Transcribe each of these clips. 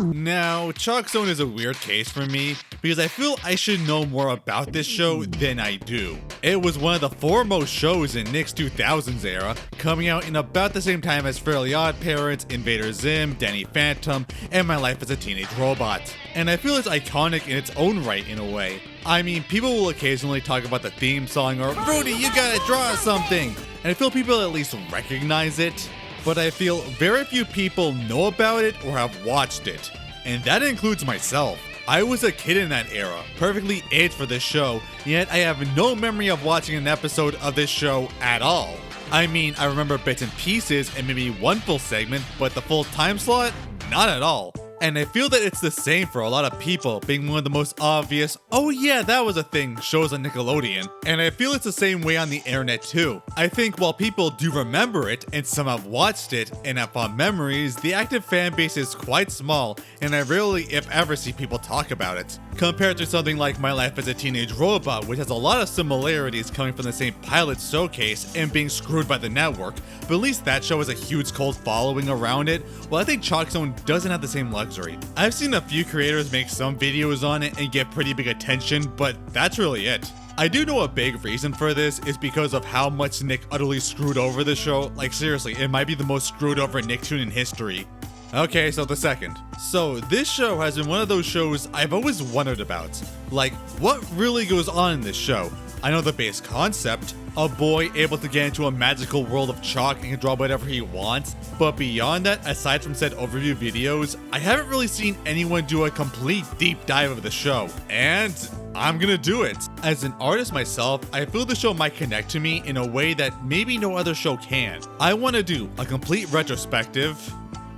Now, Chalkzone is a weird case for me because I feel I should know more about this show than I do. It was one of the foremost shows in Nick's 2000s era, coming out in about the same time as Fairly Oddparents, Invader Zim, Danny Phantom, and My Life as a Teenage Robot. And I feel it's iconic in its own right in a way. I mean, people will occasionally talk about the theme song or, Rudy, you gotta draw something! And I feel people at least recognize it, but I feel very few people know about it or have watched it. And that includes myself. I was a kid in that era, perfectly aged for this show, yet I have no memory of watching an episode of this show at all. I mean, I remember bits and pieces and maybe one full segment, but the full time slot? Not at all. And I feel that it's the same for a lot of people, being one of the most obvious, oh yeah, that was a thing, shows on Nickelodeon. And I feel it's the same way on the internet too. I think while people do remember it, and some have watched it, and have fond memories, the active fan base is quite small, and I rarely, if ever, see people talk about it. Compared to something like My Life as a Teenage Robot, which has a lot of similarities coming from the same pilot showcase and being screwed by the network, but at least that show has a huge cult following around it, while I think Chalkzone doesn't have the same luxury. I've seen a few creators make some videos on it and get pretty big attention, but that's really it. I do know a big reason for this is because of how much Nick utterly screwed over the show. Like seriously, it might be the most screwed over Nicktoon in history. Okay, so the second. So this show has been one of those shows I've always wondered about. Like, what really goes on in this show? I know the base concept, a boy able to get into a magical world of chalk and can draw whatever he wants, but beyond that, aside from said overview videos, I haven't really seen anyone do a complete deep dive of the show, and I'm gonna do it. As an artist myself, I feel the show might connect to me in a way that maybe no other show can. I want to do a complete retrospective,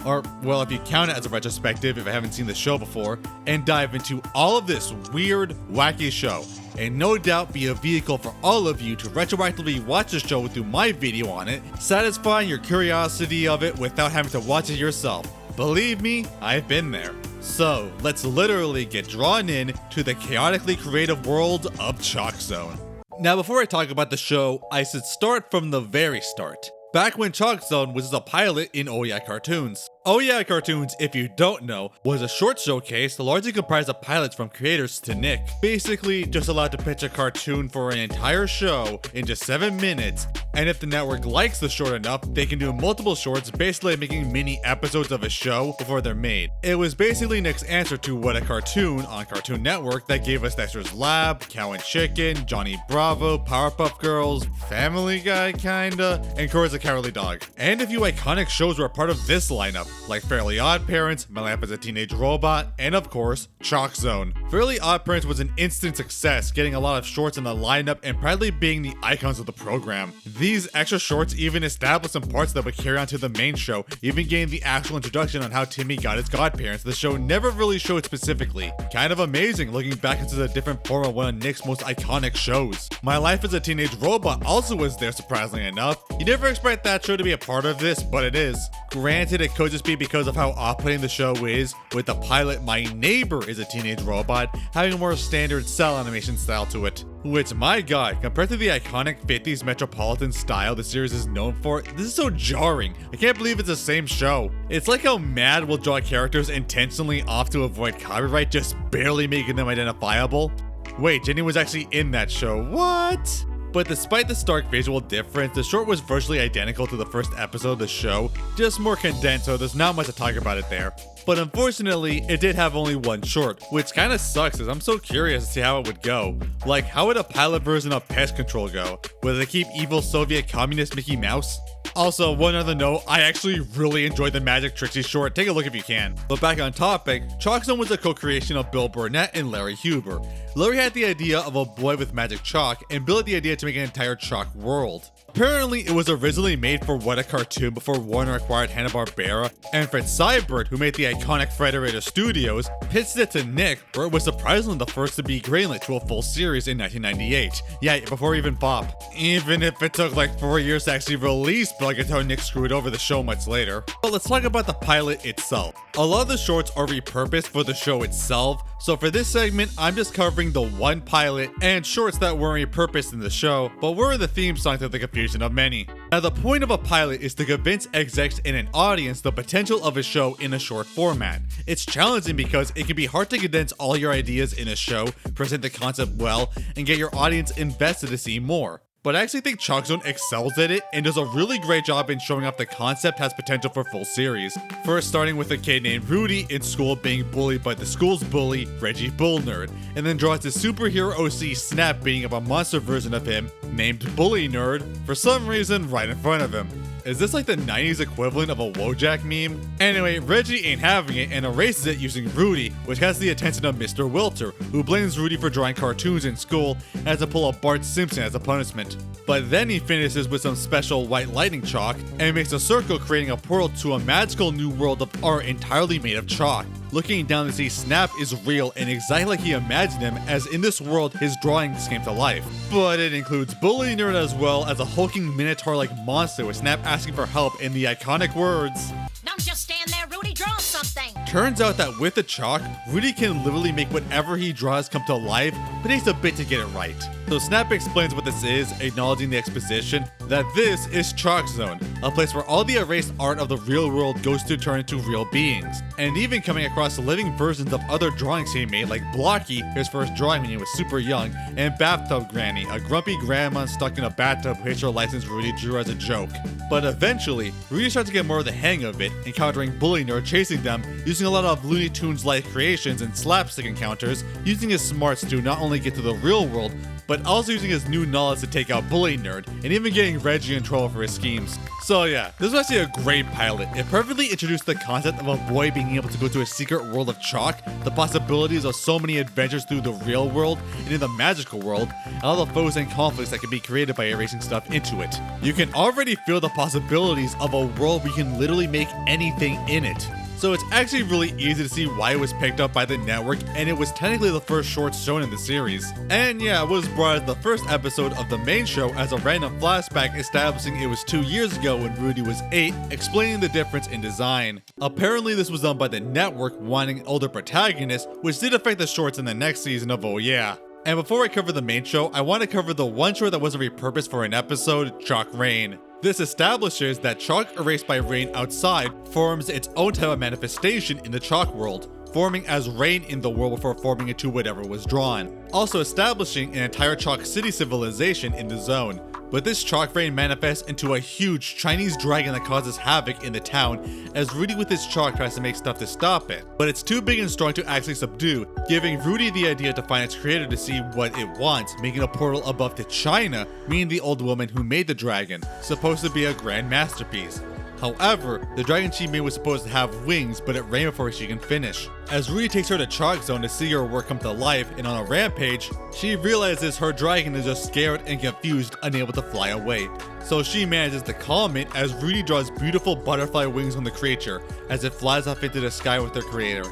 or, well, if you count it as a retrospective if I haven't seen the show before, and dive into all of this weird, wacky show, and no doubt be a vehicle for all of you to retroactively watch the show through my video on it, satisfying your curiosity of it without having to watch it yourself. Believe me, I've been there. So, let's literally get drawn in to the chaotically creative world of Chalkzone. Now, before I talk about the show, I should start from the very start. Back when Chalkzone was a pilot in Oh Yeah Cartoons. Oh Yeah Cartoons, if you don't know, was a short showcase largely comprised of pilots from creators to Nick. Basically, just allowed to pitch a cartoon for an entire show in just 7 minutes, and if the network likes the short enough, they can do multiple shorts, basically making mini episodes of a show before they're made. It was basically Nick's answer to What a Cartoon on Cartoon Network that gave us Dexter's Lab, Cow and Chicken, Johnny Bravo, Powerpuff Girls, Family Guy kinda, and Courage the Cowardly Dog. And a few iconic shows were a part of this lineup, like Fairly Oddparents, My Life as a Teenage Robot, and of course, Chalkzone. Fairly Oddparents was an instant success, getting a lot of shorts in the lineup and proudly being the icons of the program. These extra shorts even established some parts that would carry on to the main show, even getting the actual introduction on how Timmy got his godparents. The show never really showed specifically. Kind of amazing looking back into the different form of one of Nick's most iconic shows. My Life as a Teenage Robot also was there, surprisingly enough. You never expect that show to be a part of this, but it is. Granted, it could just be because of how off-putting the show is, with the pilot My Neighbor is a Teenage Robot having a more standard cell animation style to it. Which, my god, compared to the iconic 50s Metropolitan style the series is known for, this is so jarring. I can't believe it's the same show. It's like how Mad will draw characters intentionally off to avoid copyright, just barely making them identifiable. Wait, Jenny was actually in that show, what? But despite the stark visual difference, the short was virtually identical to the first episode of the show, just more condensed, so there's not much to talk about it there. But unfortunately, it did have only one short, which kinda sucks as I'm so curious to see how it would go. Like, how would a pilot version of Pest Control go? Would they keep evil Soviet communist Mickey Mouse? Also, one other note, I actually really enjoyed the Magic Trixie short, take a look if you can. But back on topic, Chalkzone was a co-creation of Bill Burnett and Larry Huber. Larry had the idea of a boy with magic chalk, and Bill had the idea to make an entire chalk world. Apparently, it was originally made for What a Cartoon before Warner acquired Hanna-Barbera, and Fred Seibert, who made the iconic Frederator Studios, pitched it to Nick, where it was surprisingly the first to be greenlit to a full series in 1998. Yeah, before even Pop. Even if it took like 4 years to actually release, but I could tell Nick screwed over the show much later. But let's talk about the pilot itself. A lot of the shorts are repurposed for the show itself, so for this segment, I'm just covering the one pilot and shorts that weren't repurposed in the show, but were in the theme song to the computer confusion of many. Now, the point of a pilot is to convince execs and an audience the potential of a show in a short format. It's challenging because it can be hard to condense all your ideas in a show, present the concept well, and get your audience invested to see more. But I actually think Chalkzone excels at it and does a really great job in showing off the concept has potential for full series. First starting with a kid named Rudy in school being bullied by the school's bully, Reggie Bull Nerd, and then draws his superhero OC Snap beating up a monster version of him, named Bully Nerd, for some reason right in front of him. Is this like the 90s equivalent of a Wojak meme? Anyway, Reggie ain't having it and erases it using Rudy, which has the attention of Mr. Wilter, who blames Rudy for drawing cartoons in school and has to pull a Bart Simpson as a punishment. But then he finishes with some special white lightning chalk and makes a circle, creating a portal to a magical new world of art entirely made of chalk. Looking down to see Snap is real and exactly like he imagined him, as in this world his drawings came to life. But it includes Bully Nerd as well as a hulking minotaur-like monster with Snap asking for help in the iconic words, "Don't just stand there, Rudy, draw something!" Turns out that with the chalk, Rudy can literally make whatever he draws come to life, but it takes a bit to get it right. So Snap explains what this is, acknowledging the exposition that this is Chalkzone, a place where all the erased art of the real world goes to turn into real beings, and even coming across living versions of other drawings he made, like Blocky, his first drawing when he was super young, and Bathtub Granny, a grumpy grandma stuck in a bathtub who hates her license Rudy drew as a joke. But eventually, Rudy starts to get more of the hang of it, encountering Bully Nerd chasing them, using a lot of Looney Tunes-like creations and slapstick encounters, using his smarts to not only get to the real world, but also using his new knowledge to take out Bully Nerd, and even getting Reggie in trouble for his schemes. So yeah, this was actually a great pilot. It perfectly introduced the concept of a boy being able to go to a secret world of chalk, the possibilities of so many adventures through the real world and in the magical world, and all the foes and conflicts that can be created by erasing stuff into it. You can already feel the possibilities of a world where you can literally make anything in it. So it's actually really easy to see why it was picked up by the network, and it was technically the first short shown in the series. And yeah, it was brought as the first episode of the main show as a random flashback establishing it was 2 years ago when Rudy was 8, explaining the difference in design. Apparently this was done by the network wanting an older protagonist, which did affect the shorts in the next season of Oh Yeah. And before I cover the main show, I want to cover the one short that wasn't repurposed for an episode, Chalk Rain. This establishes that chalk erased by rain outside forms its own type of manifestation in the chalk world, forming as rain in the world before forming into whatever was drawn, also establishing an entire chalk city civilization in the zone. But this chalk rain manifests into a huge Chinese dragon that causes havoc in the town as Rudy with his chalk tries to make stuff to stop it. But it's too big and strong to actually subdue, giving Rudy the idea to find its creator to see what it wants, making a portal above to China, meaning the old woman who made the dragon, supposed to be a grand masterpiece. However, the dragon she made was supposed to have wings, but it rained before she can finish. As Rudy takes her to Chalkzone to see her work come to life, and on a rampage, she realizes her dragon is just scared and confused, unable to fly away. So she manages to calm it as Rudy draws beautiful butterfly wings on the creature as it flies off into the sky with their creator.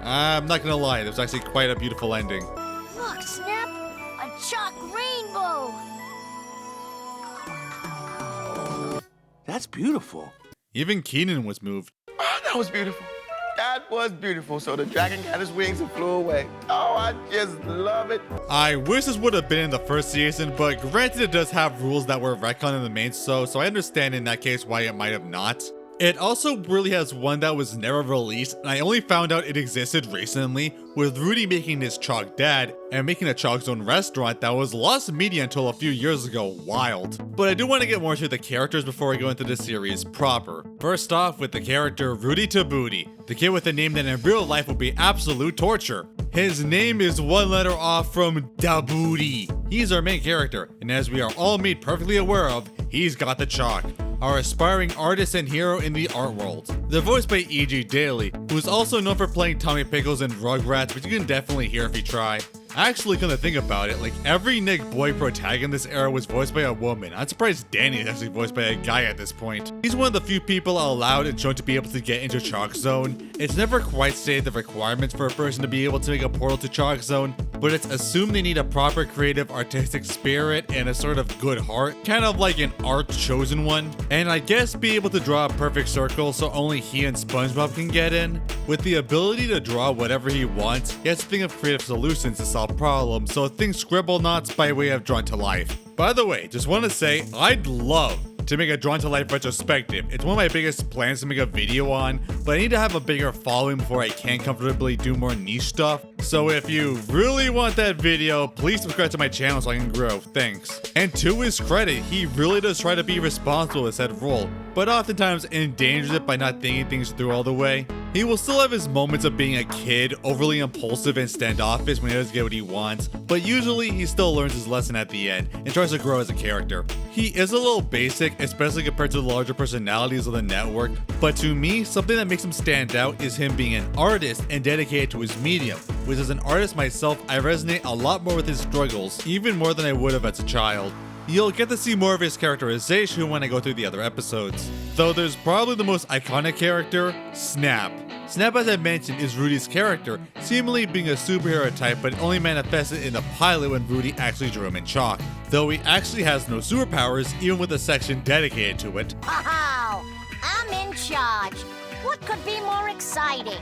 I'm not gonna lie, there's actually quite a beautiful ending. Look, Snap! A chalk rainbow! That's beautiful. Even Keenan was moved. Oh, that was beautiful. That was beautiful. So the dragon got his wings and flew away. Oh, I just love it. I wish this would have been in the first season, but granted it does have rules that were retconned in the main show, so I understand in that case why it might have not. It also really has one that was never released, and I only found out it existed recently, with Rudy making his chalk dad and making a Chalkzone restaurant that was lost media until a few years ago. Wild. But I do want to get more into the characters before I go into the series proper. First off with the character Rudy Tabooty, the kid with a name that in real life would be absolute torture. His name is one letter off from Dabooty. He's our main character, and as we are all made perfectly aware of, he's got the chalk, our aspiring artist and hero in the art world. They're voiced by E.G. Daily, who's also known for playing Tommy Pickles in Rugrats, which you can definitely hear if you try. Actually, come to think about it, like every Nick Boy protagonist era was voiced by a woman. I'm surprised Danny is actually voiced by a guy at this point. He's one of the few people allowed and shown to be able to get into Chalkzone. It's never quite stated the requirements for a person to be able to make a portal to Chalkzone, but it's assumed they need a proper creative artistic spirit and a sort of good heart, kind of like an art chosen one, and I guess be able to draw a perfect circle so only he and SpongeBob can get in. With the ability to draw whatever he wants, he has to think of creative solutions to solve problems, so think scribble knots by way of drawn to life. By the way, just want to say, I'd love to make a drawn to life retrospective. It's one of my biggest plans to make a video on, but I need to have a bigger following before I can comfortably do more niche stuff. So if you really want that video, please subscribe to my channel so I can grow. Thanks. And to his credit, he really does try to be responsible with said role, but oftentimes endangers it by not thinking things through all the way. He will still have his moments of being a kid, overly impulsive and standoffish when he doesn't get what he wants, but usually he still learns his lesson at the end and tries to grow as a character. He is a little basic, especially compared to the larger personalities of the network, but to me, something that makes him stand out is him being an artist and dedicated to his medium, which as an artist myself, I resonate a lot more with his struggles, even more than I would have as a child. You'll get to see more of his characterization when I go through the other episodes. Though there's probably the most iconic character, Snap. Snap, as I mentioned, is Rudy's character, seemingly being a superhero type, but only manifested in the pilot when Rudy actually drew him in chalk. Though he actually has no superpowers, even with a section dedicated to it. Wow, I'm in charge. What could be more exciting?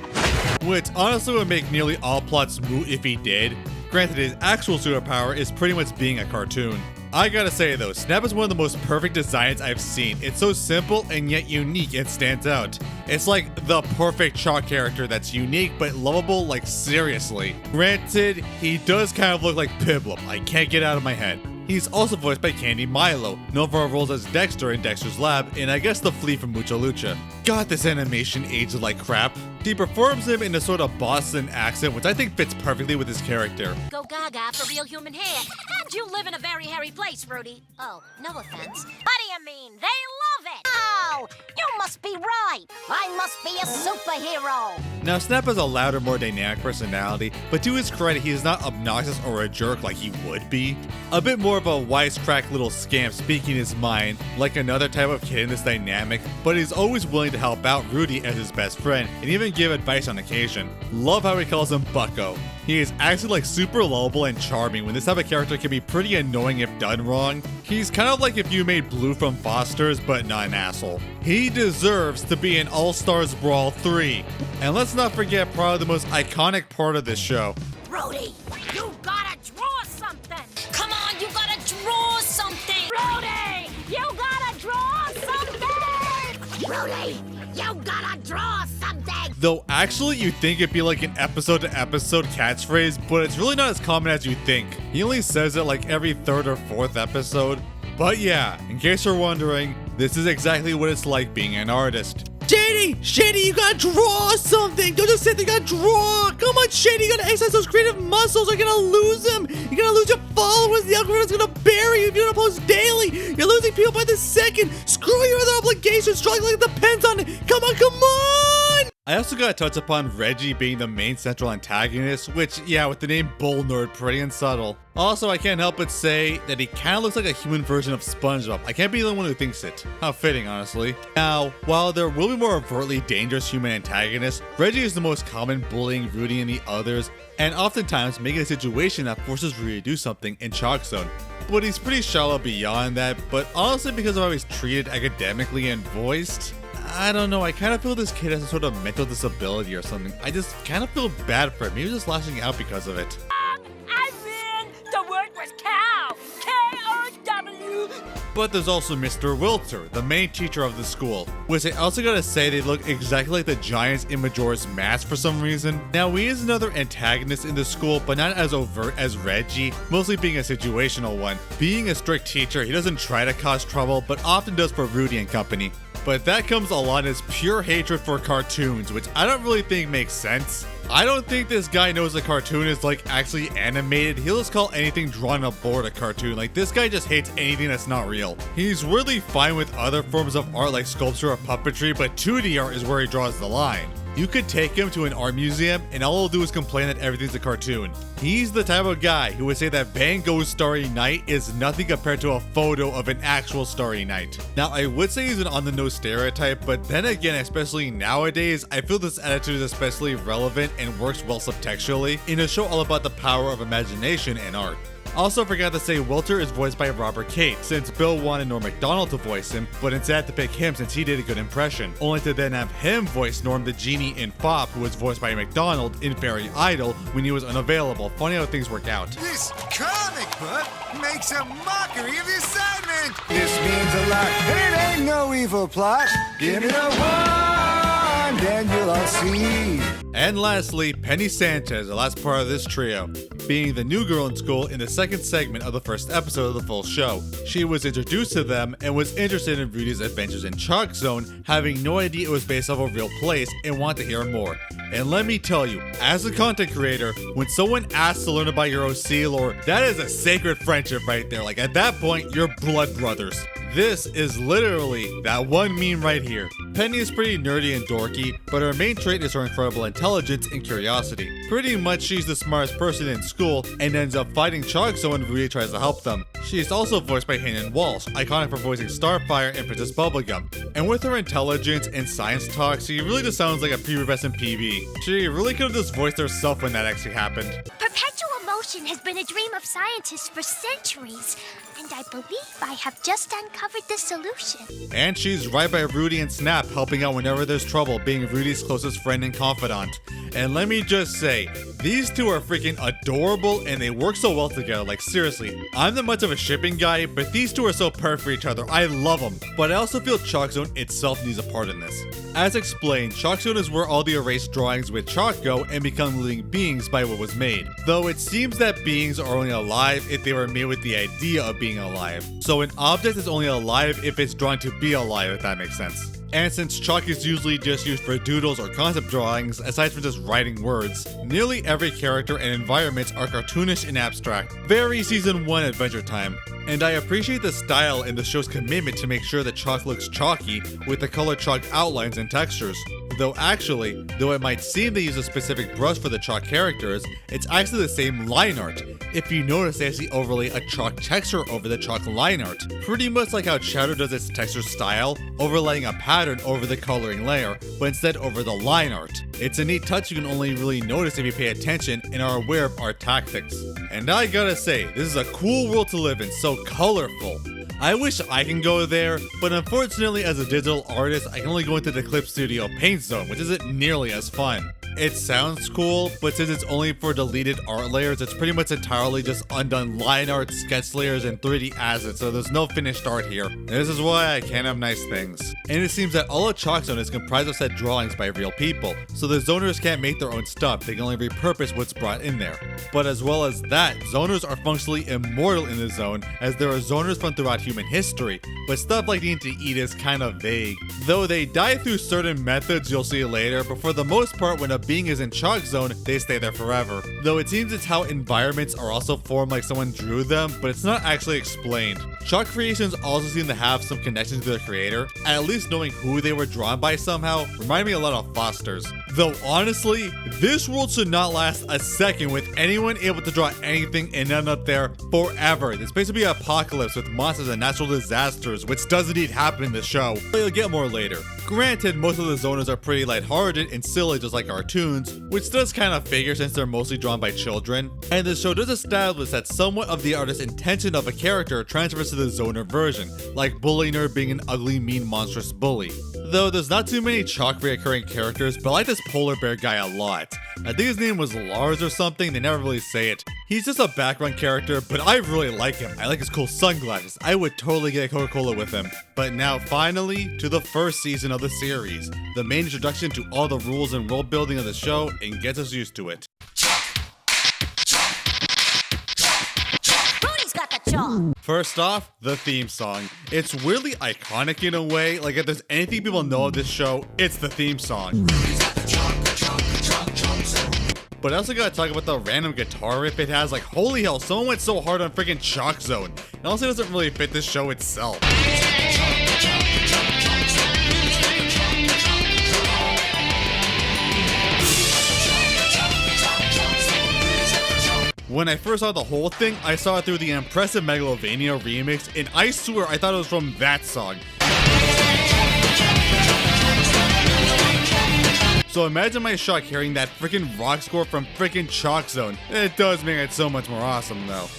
Which honestly would make nearly all plots moot if he did. Granted, his actual superpower is pretty much being a cartoon. I gotta say though, Snap is one of the most perfect designs I've seen. It's so simple and yet unique and stands out. It's like the perfect chalk character that's unique but lovable, like seriously. Granted, he does kind of look like Piblum. I can't get out of my head. He's also voiced by Candy Milo, known for her roles as Dexter in Dexter's Lab, and I guess the Flea from Mucha Lucha. God, this animation aged like crap. He performs him in a sort of Boston accent, which I think fits perfectly with his character. Go gaga for real human hair. And you live in a very hairy place, Rudy. Oh, no offense. What do you mean? They love it! Oh, you must be right. I must be a superhero. Now, Snap has a louder, more dynamic personality, but to his credit, he is not obnoxious or a jerk like he would be. A bit more of a wisecrack little scamp speaking his mind, like another type of kid in this dynamic, but he's always willing to help out Rudy as his best friend, and even give advice on occasion. Love how he calls him Bucko. He is actually like super lovable and charming when this type of character can be pretty annoying if done wrong. He's kind of like if you made Blue from Foster's, but not an asshole. He deserves to be in All-Stars Brawl 3. And let's not forget probably the most iconic part of this show. Rudy, you gotta draw something. Come on, you gotta draw something. Rudy, you gotta draw something. Rudy, you gotta draw something. Though actually you'd think it'd be like an episode-to-episode catchphrase, but it's really not as common as you think. He only says it like every third or fourth episode. But yeah, in case you're wondering, this is exactly what it's like being an artist. Shady, you gotta draw something. Don't just sit there, you gotta draw. Come on, Shady, you gotta exercise those creative muscles. You're gonna lose them. You're gonna lose your followers. The algorithm's gonna bury you if you don't post daily. You're losing people by the second. Screw your other obligations. Struggling depends on it. Come on. I also gotta touch upon Reggie being the main central antagonist, which, yeah, with the name Bull Nerd, pretty unsubtle. Also, I can't help but say that he kinda looks like a human version of SpongeBob. I can't be the one who thinks it. How fitting, honestly. Now, while there will be more overtly dangerous human antagonists, Reggie is the most common, bullying Rudy and the others, and oftentimes making a situation that forces Rudy to do something in Chalkzone. But he's pretty shallow beyond that, but honestly because of how he's treated academically and voiced, I don't know, I kind of feel this kid has some sort of mental disability or something. I just kind of feel bad for him. Maybe just lashing out because of it. I mean, the word was cow. K-O-W. But there's also Mr. Wilter, the main teacher of the school, which I also gotta say they look exactly like the Giants in Majora's Mask for some reason. Now, he is another antagonist in the school, but not as overt as Reggie, mostly being a situational one. Being a strict teacher, he doesn't try to cause trouble, but often does for Rudy and company. But that comes a lot as pure hatred for cartoons, which I don't really think makes sense. I don't think this guy knows a cartoon is like actually animated. He'll just call anything drawn on a board a cartoon. Like, this guy just hates anything that's not real. He's really fine with other forms of art like sculpture or puppetry, but 2D art is where he draws the line. You could take him to an art museum and all he'll do is complain that everything's a cartoon. He's the type of guy who would say that Van Gogh's Starry Night is nothing compared to a photo of an actual Starry Night. Now, I would say he's an on-the-nose stereotype, but then again, especially nowadays, I feel this attitude is especially relevant and works well subtextually in a show all about the power of imagination and art. Also forgot to say Walter is voiced by Robert Cate, since Bill wanted Norm Macdonald to voice him, but instead had to pick him since he did a good impression, only to then have him voice Norm the Genie in Fop, who was voiced by Macdonald in Fairy Idol when he was unavailable. Funny how things work out. This comic book makes a mockery of the assignment! This means a lot, and it ain't no evil plot. Give it a one, then you'll all see. And lastly, Penny Sanchez, the last part of this trio, being the new girl in school in the second segment of the first episode of the full show. She was introduced to them and was interested in Rudy's adventures in Chalkzone, having no idea it was based off a real place and wanted to hear more. And let me tell you, as a content creator, when someone asks to learn about your OC lore, that is a sacred friendship right there. Like at that point, you're blood brothers. This is literally that one meme right here. Penny is pretty nerdy and dorky, but her main trait is her incredible intelligence and curiosity. Pretty much she's the smartest person in school and ends up fighting Chalkzone when Rudy tries to help them. She is also voiced by Hayden Walsh, iconic for voicing Starfire and Princess Bubblegum. And with her intelligence and science talk, she really just sounds like a prepubescent PB. She really could have just voiced herself when that actually happened. Perpetual motion has been a dream of scientists for centuries, and I believe I have just uncovered the solution. And she's right by Rudy and Snap, helping out whenever there's trouble, being Rudy's closest friend and confidant. And let me just say, these two are freaking adorable and they work so well together. Like seriously, I'm not much of a shipping guy, but these two are so perfect for each other. I love them. But I also feel Chalkzone itself needs a part in this. As explained, Chalkzone is where all the erased drawings with chalk go and become living beings by what was made. Though it seems that beings are only alive if they were made with the idea of being alive. So an object is only alive if it's drawn to be alive, if that makes sense. And since chalk is usually just used for doodles or concept drawings, aside from just writing words, nearly every character and environments are cartoonish and abstract. Very Season 1 Adventure Time. And I appreciate the style and the show's commitment to make sure that chalk looks chalky with the colored chalk outlines and textures. Though it might seem they use a specific brush for the chalk characters, it's actually the same line art. If you notice, they actually overlay a chalk texture over the chalk line art. Pretty much like how Shadow does its texture style, overlaying a pattern over the coloring layer, but instead over the line art. It's a neat touch you can only really notice if you pay attention and are aware of art tactics. And I gotta say, this is a cool world to live in, so colorful. I wish I can go there, but unfortunately as a digital artist, I can only go into the Clip Studio Paint Zone, which isn't nearly as fun. It sounds cool, but since it's only for deleted art layers, it's pretty much entirely just undone line art, sketch layers, and 3D assets, so there's no finished art here. This is why I can't have nice things. And it seems that all of Chalkzone is comprised of set drawings by real people, so the zoners can't make their own stuff, they can only repurpose what's brought in there. But as well as that, zoners are functionally immortal in the zone, as there are zoners from throughout human history, but stuff like needing to eat is kind of vague. Though they die through certain methods you'll see later, but for the most part when a being is in Chalkzone, they stay there forever. Though it seems it's how environments are also formed like someone drew them, but it's not actually explained. Chalk creations also seem to have some connection to their creator, at least knowing who they were drawn by somehow, remind me a lot of Foster's. Though honestly, this world should not last a second with anyone able to draw anything and end up there forever. This place would be an apocalypse with monsters and natural disasters, which does indeed happen in the show, but you'll get more later. Granted, most of the zoners are pretty lighthearted and silly just like cartoons, which does kind of figure since they're mostly drawn by children, and the show does establish that somewhat of the artist's intention of a character transfers to the zoner version, like Bully Nerd being an ugly, mean, monstrous bully. Though there's not too many chalk reoccurring characters, but I like this polar bear guy a lot. I think his name was Lars or something, they never really say it. He's just a background character, but I really like him. I like his cool sunglasses. I would totally get a Coca-Cola with him. But now finally, to the first season of the series. The main introduction to all the rules and world building of the show and gets us used to it. Rudy's got the chalk. First off, the theme song. It's weirdly iconic in a way, like if there's anything people know of this show, it's the theme song. But I also gotta talk about the random guitar riff it has. Like, holy hell, someone went so hard on freaking Chalkzone. It also doesn't really fit the show itself. When I first saw the whole thing, I saw it through the impressive Megalovania remix, and I swear I thought it was from that song. So imagine my shock hearing that freaking rock score from freaking Chalkzone. It does make it so much more awesome though.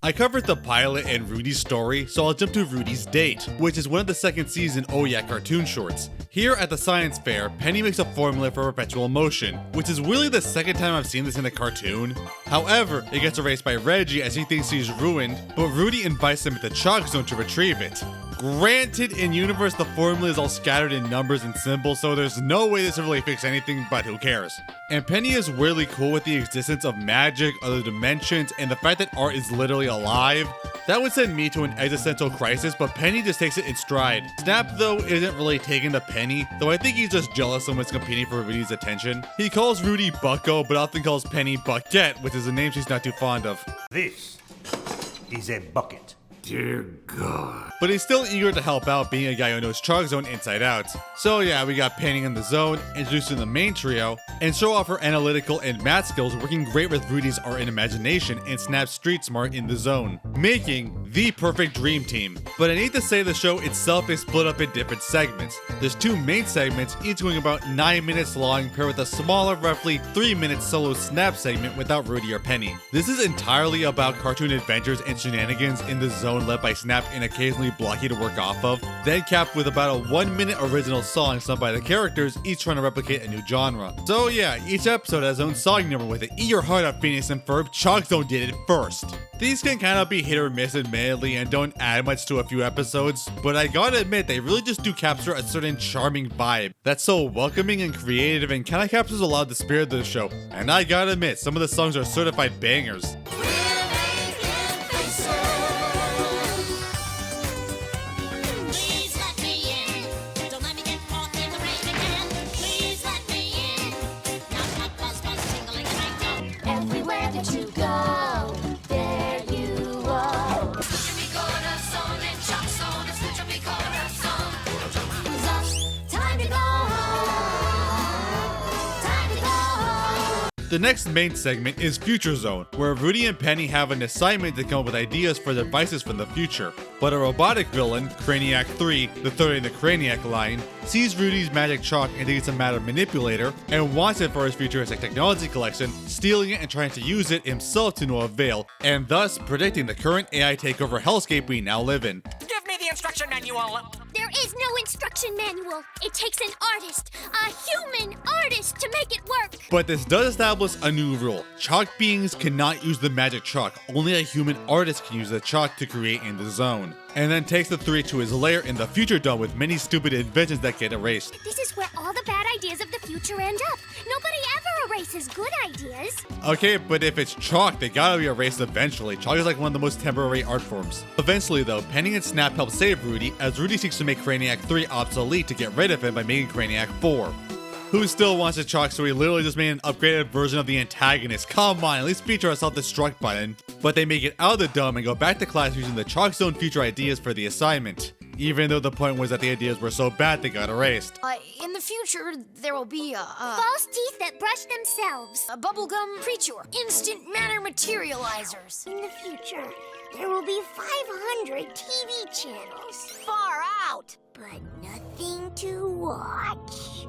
I covered the pilot and Rudy's story, so I'll jump to Rudy's Date, which is one of the second season Oh Yeah cartoon shorts. Here at the science fair, Penny makes a formula for perpetual motion, which is really the second time I've seen this in a cartoon. However, it gets erased by Reggie as he thinks he's ruined, but Rudy invites him to the Chalkzone to retrieve it. Granted, in universe the formula is all scattered in numbers and symbols, so there's no way this will really fix anything, but who cares. And Penny is really cool with the existence of magic, other dimensions, and the fact that art is literally alive. That would send me to an existential crisis, but Penny just takes it in stride. Snap, though, isn't really taking to Penny, though I think he's just jealous someone's competing for Rudy's attention. He calls Rudy Bucko, but often calls Penny Bucket, which is a name she's not too fond of. This is a bucket. Dear God. But he's still eager to help out, being a guy who knows Chalkzone inside out. So yeah, we got Penny in the zone, introducing the main trio, and show off her analytical and math skills working great with Rudy's art and imagination, and Snap's street smart in the zone, making the perfect dream team. But I need to say the show itself is split up in different segments. There's two main segments, each going about 9 minutes long, paired with a smaller, roughly 3-minute solo Snap segment without Rudy or Penny. This is entirely about cartoon adventures and shenanigans in the zone led by Snap and occasionally Blocky to work off of, then capped with about a 1-minute original song sung by the characters, each trying to replicate a new genre. So yeah, each episode has its own song number with it. Eat your heart out, Phineas and Ferb, Chalkzone did it first. These can kind of be hit or miss admittedly and don't add much to a few episodes, but I gotta admit they really just do capture a certain charming vibe that's so welcoming and creative and kind of captures a lot of the spirit of the show. And I gotta admit, some of the songs are certified bangers. The next main segment is Future Zone, where Rudy and Penny have an assignment to come up with ideas for devices from the future. But a robotic villain, Craniac 3, the third in the Craniac line, sees Rudy's magic chalk and thinks it's a matter manipulator, and wants it for his futuristic technology collection, stealing it and trying to use it himself to no avail, and thus predicting the current AI takeover hellscape we now live in. Give me the instruction manual. There is no instruction manual. It takes an artist, a human artist, to make it work. But this does establish a new rule. Chalk beings cannot use the magic chalk. Only a human artist can use the chalk to create in the zone. And then takes the three to his lair in the future dome with many stupid inventions that get erased. This is where all the bad ideas of the future end up. Nobody ever erases good ideas. Okay, but if it's chalk, they gotta be erased eventually. Chalk is like one of the most temporary art forms. Eventually though, Penny and Snap help save Rudy, as Rudy seeks to make Craniac 3 obsolete to get rid of him by making Craniac 4. Who still wants a chalk, so we literally just made an upgraded version of the antagonist. Come on, at least feature a self-destruct button. But they make it out of the dome and go back to class using the Chalkzone future ideas for the assignment. Even though the point was that the ideas were so bad they got erased. In the future, there will be false teeth that brush themselves. a bubblegum creature, instant matter materializers. In the future, there will be 500 TV channels. Far out. But nothing to watch.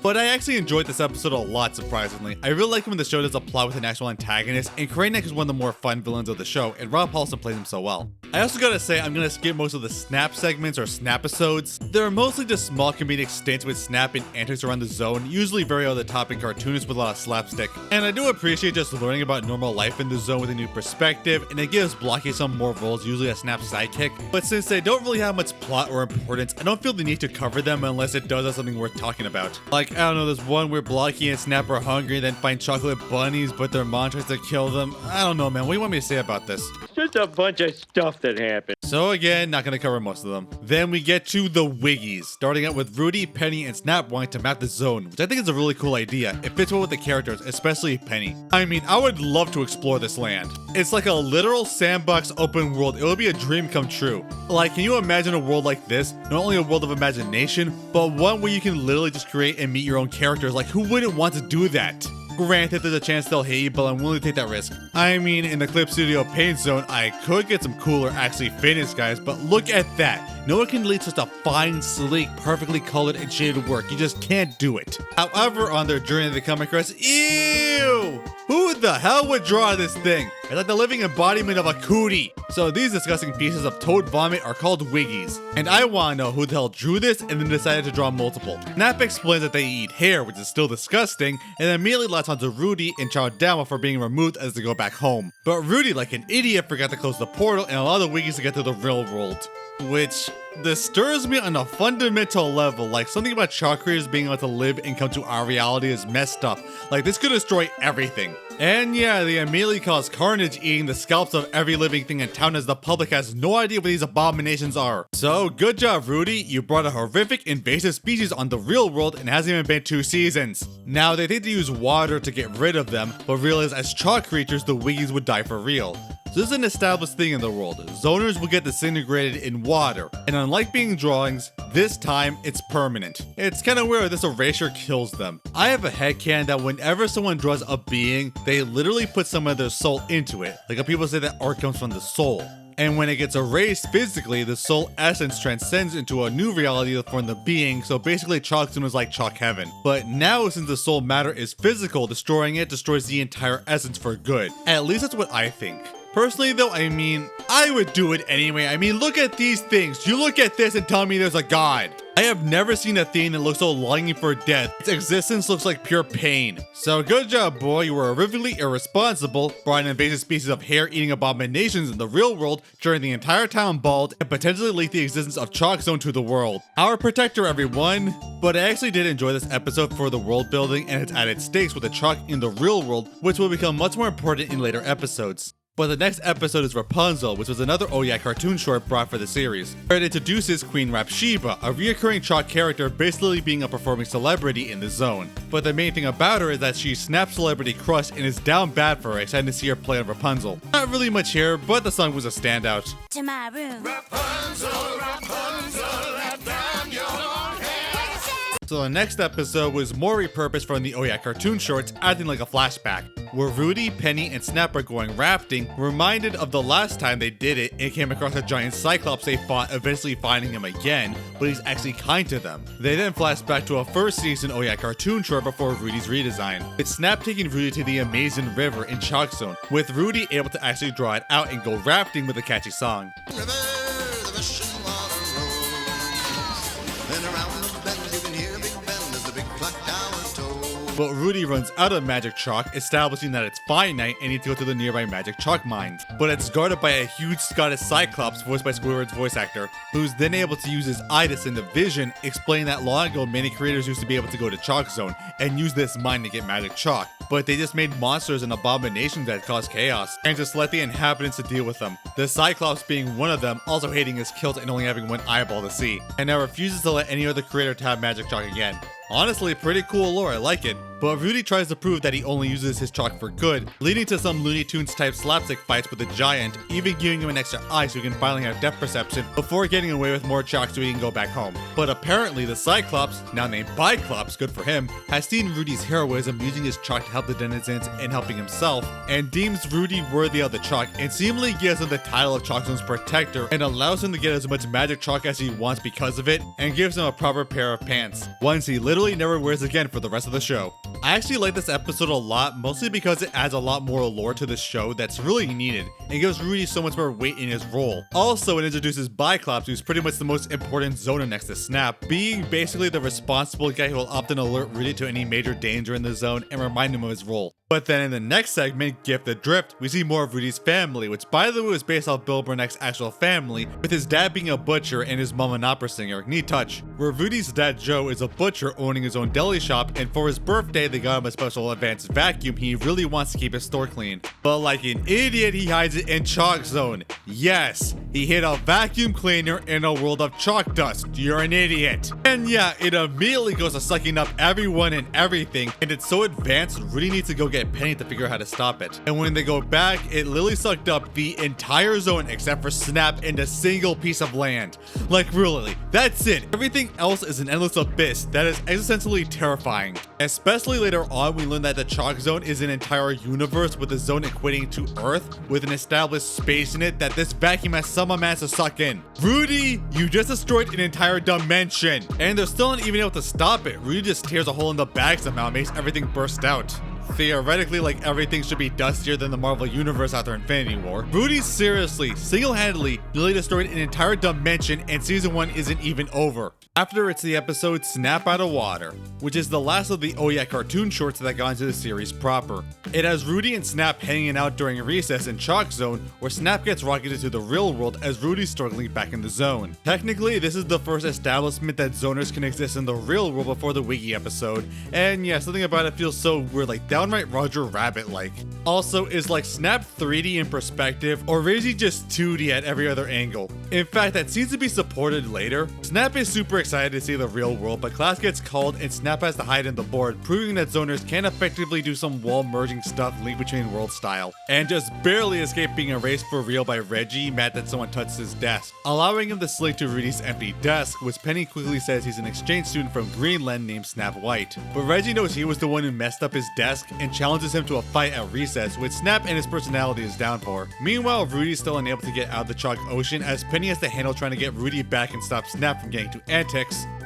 But I actually enjoyed this episode a lot, surprisingly. I really like when the show does a plot with an actual antagonist, and Craniac is one of the more fun villains of the show, and Rob Paulson plays him so well. I also gotta say, I'm gonna skip most of the Snap segments or Snap-episodes. They're mostly just small comedic stints with Snap and antics around the zone, usually very over the top and cartoonish with a lot of slapstick. And I do appreciate just learning about normal life in the zone with a new perspective, and it gives Blocky some more roles, usually a Snap sidekick. But since they don't really have much plot or importance, I don't feel the need to cover them unless it does have something worth talking about. Like, I don't know, there's one where Blocky and Snap are hungry and then find chocolate bunnies, but their mom tries to kill them. I don't know, man. What do you want me to say about this? Just a bunch of stuff. that happened. So again, not gonna cover most of them. Then we get to the Wiggies, starting out with Rudy, Penny, and Snap wanting to map the zone, which I think is a really cool idea. It fits well with the characters, especially Penny. I mean, I would love to explore this land. It's like a literal sandbox open world. It would be a dream come true. Like, can you imagine a world like this? Not only a world of imagination, but one where you can literally just create and meet your own characters. Like, who wouldn't want to do that? Granted, there's a chance they'll hate you, but I'm willing to take that risk. I mean, in the Clip Studio Paint Zone, I could get some cooler, actually famous guys, but look at that. No one can lead such a fine, sleek, perfectly colored and shaded work. You just can't do it. However, on their journey, they come across, ew! Who the hell would draw this thing? It's like the living embodiment of a cootie. So these disgusting pieces of toad vomit are called Wiggies. And I want to know who the hell drew this and then decided to draw multiple. Snap explains that they eat hair, which is still disgusting, and then immediately latches onto Rudy and chow down for being removed as they go back home. But Rudy, like an idiot, forgot to close the portal and allow the Wiggies to get to the real world. Which disturbs me on a fundamental level. Like, something about chalk creators being able to live and come to our reality is messed up. Like, this could destroy everything. And yeah, they immediately cause carnage, eating the scalps of every living thing in town, as the public has no idea what these abominations are. So good job, Rudy. You brought a horrific invasive species on the real world and it hasn't even been 2 seasons. Now they think to use water to get rid of them, but realize as chalk creatures the Wiggies would die for real. So this is an established thing in the world. Zoners will get disintegrated in water, and unlike being drawings, this time it's permanent. It's kinda weird this erasure kills them. I have a headcanon that whenever someone draws a being, they literally put some of their soul into it. Like how people say that art comes from the soul. And when it gets erased physically, the soul essence transcends into a new reality from the being, so basically Chalkzone is like chalk heaven. But now, since the soul matter is physical, destroying it destroys the entire essence for good. At least that's what I think. Personally though, I mean, I would do it anyway. I mean, look at these things. You look at this and tell me there's a god. I have never seen a thing that looks so longing for death. Its existence looks like pure pain. So good job, boy. You were horrifically irresponsible, brought an invasive species of hair-eating abominations in the real world, turning the entire town bald, and potentially leaked the existence of Chalkzone to the world. Our protector, everyone. But I actually did enjoy this episode for the world building and its added stakes with the chalk in the real world, which will become much more important in later episodes. But the next episode is Rapunzel, which was another OEI cartoon short brought for the series, where it introduces Queen Rapsheba, a reoccurring chalk character basically being a performing celebrity in the zone. But the main thing about her is that she's Snap's celebrity crush and is down bad for her, excited to see her play on Rapunzel. Not really much here, but the song was a standout. To my room. Rapunzel, Rapunzel, let down your long hair. So the next episode was more repurposed from the OEI cartoon shorts, acting like a flashback, where Rudy, Penny, and Snap are going rafting, reminded of the last time they did it and came across a giant cyclops they fought, eventually finding him again, but he's actually kind to them. They then flash back to a first season OEI cartoon short before Rudy's redesign. It's Snap taking Rudy to the amazing river in Chalkzone, with Rudy able to actually draw it out and go rafting with a catchy song. River, the rushing water rolls. Then around the bend you can hear Big Ben as the big clock tower tolls. But Rudy runs out of magic chalk, establishing that it's finite and needs to go to the nearby magic chalk mines. But it's guarded by a huge Scottish Cyclops voiced by Squidward's voice actor, who's then able to use his eye to send a vision, explaining that long ago many creators used to be able to go to Chalkzone and use this mine to get magic chalk. But they just made monsters and abominations that cause chaos, and just let the inhabitants to deal with them. The Cyclops being one of them, also hating his kills and only having one eyeball to see, and now refuses to let any other creator to have magic chalk again. Honestly, pretty cool lore, I like it. But Rudy tries to prove that he only uses his chalk for good, leading to some Looney Tunes type slapstick fights with the giant, even giving him an extra eye so he can finally have depth perception before getting away with more chalk so he can go back home. But apparently the Cyclops, now named Biclops, good for him, has seen Rudy's heroism using his chalk to help the denizens and helping himself, and deems Rudy worthy of the chalk and seemingly gives him the title of Chalkzone's protector and allows him to get as much magic chalk as he wants because of it, and gives him a proper pair of pants, ones he literally never wears again for the rest of the show. I actually like this episode a lot, mostly because it adds a lot more lore to the show that's really needed, and gives Rudy so much more weight in his role. Also, it introduces Biclops, who's pretty much the most important zoner next to Snap, being basically the responsible guy who will often alert Rudy to any major danger in the zone and remind him of his role. But then in the next segment, Gift Adrift, we see more of Rudy's family, which by the way was based off Bill Burnett's actual family, with his dad being a butcher and his mom an opera singer. Neat touch. Where Rudy's dad Joe is a butcher owning his own deli shop, and for his birthday they got him a special advanced vacuum. He really wants to keep his store clean. But like an idiot, he hides it in Chalkzone. Yes, he hid a vacuum cleaner in a world of chalk dust. You're an idiot. And yeah, it immediately goes to sucking up everyone and everything, and it's so advanced, Rudy needs to go get Penny to figure out how to stop it. And when they go back, it literally sucked up the entire zone except for Snap and a single piece of land. Like really, that's it. Everything else is an endless abyss that is existentially terrifying. Especially later on, we learn that the Chalk Zone is an entire universe with the zone equating to Earth with an established space in it that this vacuum has somehow managed to suck in. Rudy, you just destroyed an entire dimension, and they're still not even able to stop it. Rudy just tears a hole in the bag somehow and makes everything burst out. Theoretically, like everything should be dustier than the Marvel Universe after Infinity War. Rudy seriously, single-handedly, nearly destroyed an entire dimension, and season 1 isn't even over. After it's the episode Snap Out of Water, which is the last of the Oh Yeah cartoon shorts that got into the series proper. It has Rudy and Snap hanging out during recess in Chalkzone, where Snap gets rocketed to the real world as Rudy's struggling back in the zone. Technically, this is the first establishment that zoners can exist in the real world before the Wiki episode, and yeah, something about it feels so weird, like downright Roger Rabbit-like. Also, is like Snap 3D in perspective, or is he just 2D at every other angle? In fact, that seems to be supported later. Snap is super excited to see the real world, but class gets called and Snap has to hide in the board, proving that zoners can effectively do some wall merging stuff Link Between Worlds style, and just barely escape being erased for real by Reggie, mad that someone touched his desk, allowing him to slink to Rudy's empty desk, which Penny quickly says he's an exchange student from Greenland named Snap White. But Reggie knows he was the one who messed up his desk and challenges him to a fight at recess, which Snap and his personality is down for. Meanwhile, Rudy's still unable to get out of the Chalk Ocean as Penny has to handle trying to get Rudy back and stop Snap from getting too antics,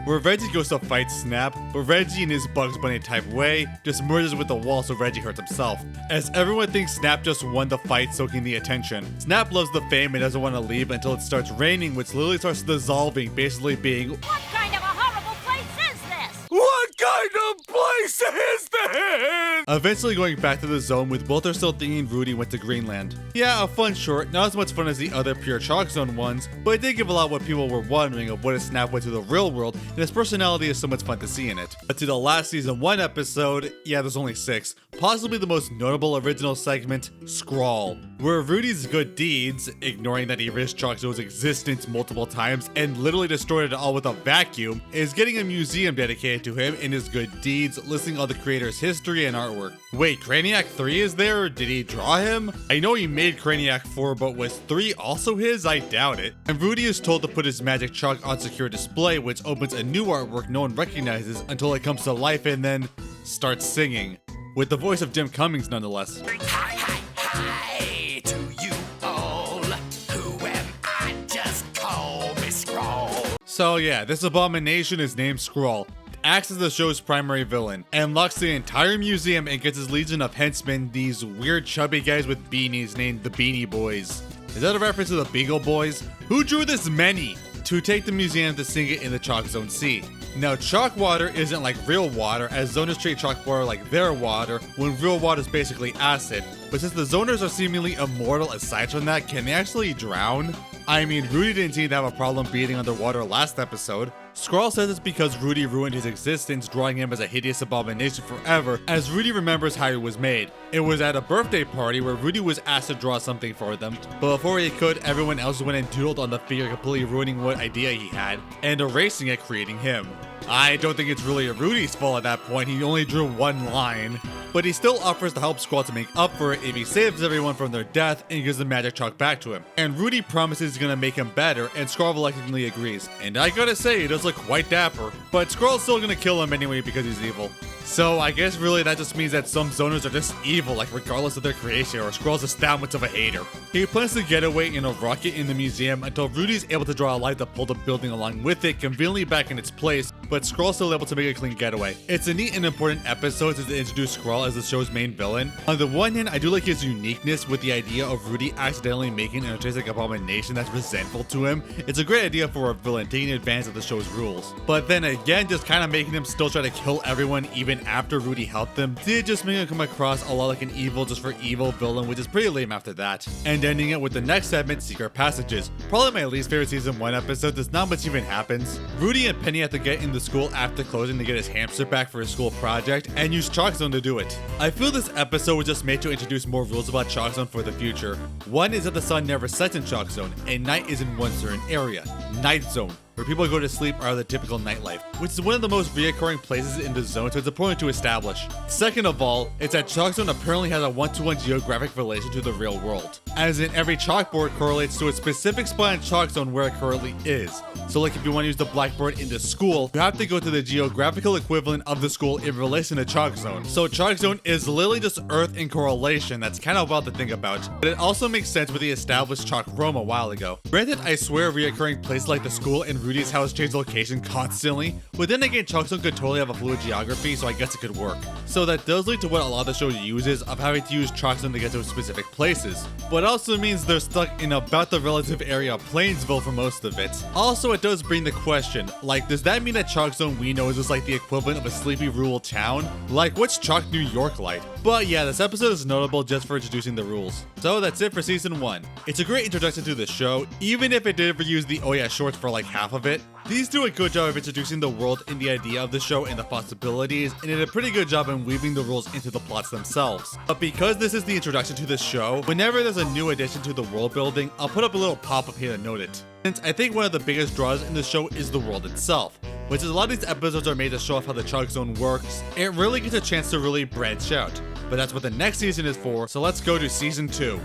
where Reggie goes to fight Snap, but Reggie in his Bugs Bunny type way just merges with the wall so Reggie hurts himself. As everyone thinks Snap just won the fight, soaking the attention. Snap loves the fame and doesn't want to leave until it starts raining, which literally starts dissolving, basically being, What kind of a horrible place is this? what kind of place is this? Eventually going back to the zone, with both are still thinking Rudy went to Greenland. Yeah, a fun short, not as much fun as the other pure Chalk Zone ones, but it did give a lot what people were wondering of what if Snap went to the real world, and his personality is so much fun to see in it. But to the last season 1 episode, yeah, there's only 6, possibly the most notable original segment, Scrawl, where Rudy's good deeds, ignoring that he risked Chalk Zone's existence multiple times and literally destroyed it all with a vacuum, is getting a museum dedicated to him and his good deeds, listing all the creator's history and artwork. Wait, Craniac 3 is there? Did he draw him? I know he made Craniac 4, but was 3 also his? I doubt it. And Rudy is told to put his magic chalk on secure display, which opens a new artwork no one recognizes until it comes to life and then starts singing. With the voice of Jim Cummings nonetheless. Hi to you all. Who am I? Just call me Scroll. So yeah, this abomination is named Skrull, acts as the show's primary villain, and locks the entire museum and gets his legion of henchmen, these weird chubby guys with beanies named the Beanie Boys. Is that a reference to the Beagle Boys? Who drew this many? To take the museum to sink it in the Chalk Zone Sea. Now, chalk water isn't like real water, as zoners treat chalk water like their water, when real water is basically acid. But since the zoners are seemingly immortal aside from that, can they actually drown? I mean, Rudy didn't seem to have a problem breathing underwater last episode. Skrull says it's because Rudy ruined his existence, drawing him as a hideous abomination forever, as Rudy remembers how he was made. It was at a birthday party where Rudy was asked to draw something for them, but before he could, everyone else went and doodled on the figure, completely ruining what idea he had, and erasing it, creating him. I don't think it's really Rudy's fault at that point, he only drew one line. But he still offers to help Skrull to make up for it if he saves everyone from their death and gives the magic chalk back to him. And Rudy promises he's gonna make him better, and Skrull reluctantly agrees. And I gotta say, he does look quite dapper. But Skrull's still gonna kill him anyway because he's evil. So I guess really that just means that some zoners are just evil, like regardless of their creation, or Skrull's just that much of a hater. He plans to get away in a rocket in the museum until Rudy's able to draw a light to pull the building along with it, conveniently back in its place, but Skrull's still able to make a clean getaway. It's a neat and important episode since it introduced Skrull as the show's main villain. On the one hand, I do like his uniqueness with the idea of Rudy accidentally making an artistic abomination that's resentful to him. It's a great idea for a villain, taking advantage of the show's rules. But then again, just kind of making him still try to kill everyone even after Rudy helped them did just make him come across a lot like an evil just for evil villain, which is pretty lame after that. And ending it with the next segment, Secret Passages. Probably my least favorite season 1 episode, there's not much even happens. Rudy and Penny have to get into school after closing to get his hamster back for his school project and use Chalkzone to do it. I feel this episode was just made to introduce more rules about Chalkzone for the future. One is that the sun never sets in Chalkzone, and night is in one certain area, Night Zone, where people go to sleep are the typical nightlife, which is one of the most reoccurring places in the zone, so it's important to establish. Second of all, it's that Chalkzone apparently has a one-to-one geographic relation to the real world, as in every chalkboard correlates to a specific spot in Chalkzone where it currently is. So like if you want to use the blackboard in the school, you have to go to the geographical equivalent of the school in relation to Chalkzone. So Chalkzone is literally just Earth in correlation. That's kind of wild to think about, but it also makes sense with the established Chalk Rome a while ago. Granted, I swear reoccurring places like the school and Rudy's house change location constantly, but then again, Chalkzone could totally have a fluid geography, so I guess it could work. So that does lead to what a lot of the show uses of having to use Chalkzone to get to specific places, but also means they're stuck in about the relative area of Plainsville for most of it. Also, it does bring the question, like, does that mean that Chalkzone we know is just like the equivalent of a sleepy rural town? Like, what's Chalk New York like? But yeah, this episode is notable just for introducing the rules. So that's it for season 1. It's a great introduction to the show, even if it did reuse the Oh Yeah shorts for like half of it. These do a good job of introducing the world and the idea of the show and the possibilities, and did a pretty good job in weaving the rules into the plots themselves. But because this is the introduction to the show, whenever there's a new addition to the world building, I'll put up a little pop-up here to note it. Since I think one of the biggest draws in the show is the world itself, which is a lot of these episodes are made to show off how the Chalkzone works, it really gets a chance to really branch out. But that's what the next season is for, so let's go to season 2.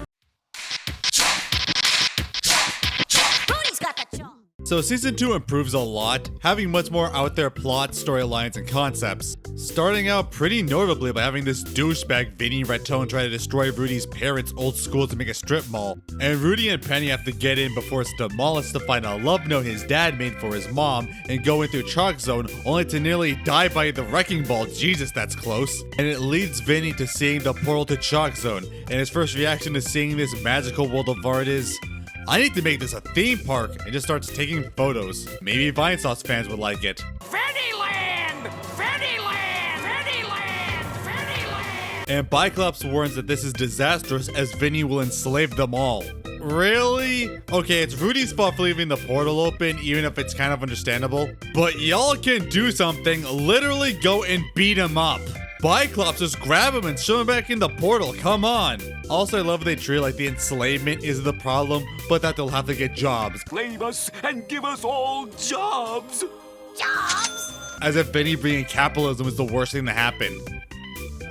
So season 2 improves a lot, having much more out there plots, storylines, and concepts. Starting out pretty notably by having this douchebag Vinny Raton try to destroy Rudy's parents' old school to make a strip mall. And Rudy and Penny have to get in before it's demolished to find a love note his dad made for his mom and go into Chalkzone only to nearly die by the wrecking ball. Jesus, that's close. And it leads Vinny to seeing the portal to Chalkzone, and his first reaction to seeing this magical world of art is, I need to make this a theme park, and just starts taking photos. Maybe Vinesauce fans would like it. Fannyland! Fannyland! Fannyland! Fannyland! And Biclops warns that this is disastrous as Vinny will enslave them all. Really? Okay, it's Rudy's fault for leaving the portal open, even if it's kind of understandable. But y'all can do something, literally go and beat him up. Biclops, just grab him and shove him back in the portal, come on! Also, I love they treat like the enslavement is the problem, but that they'll have to get jobs. Slave us and give us all jobs! Jobs? As if Vinny bringing capitalism is the worst thing to happen.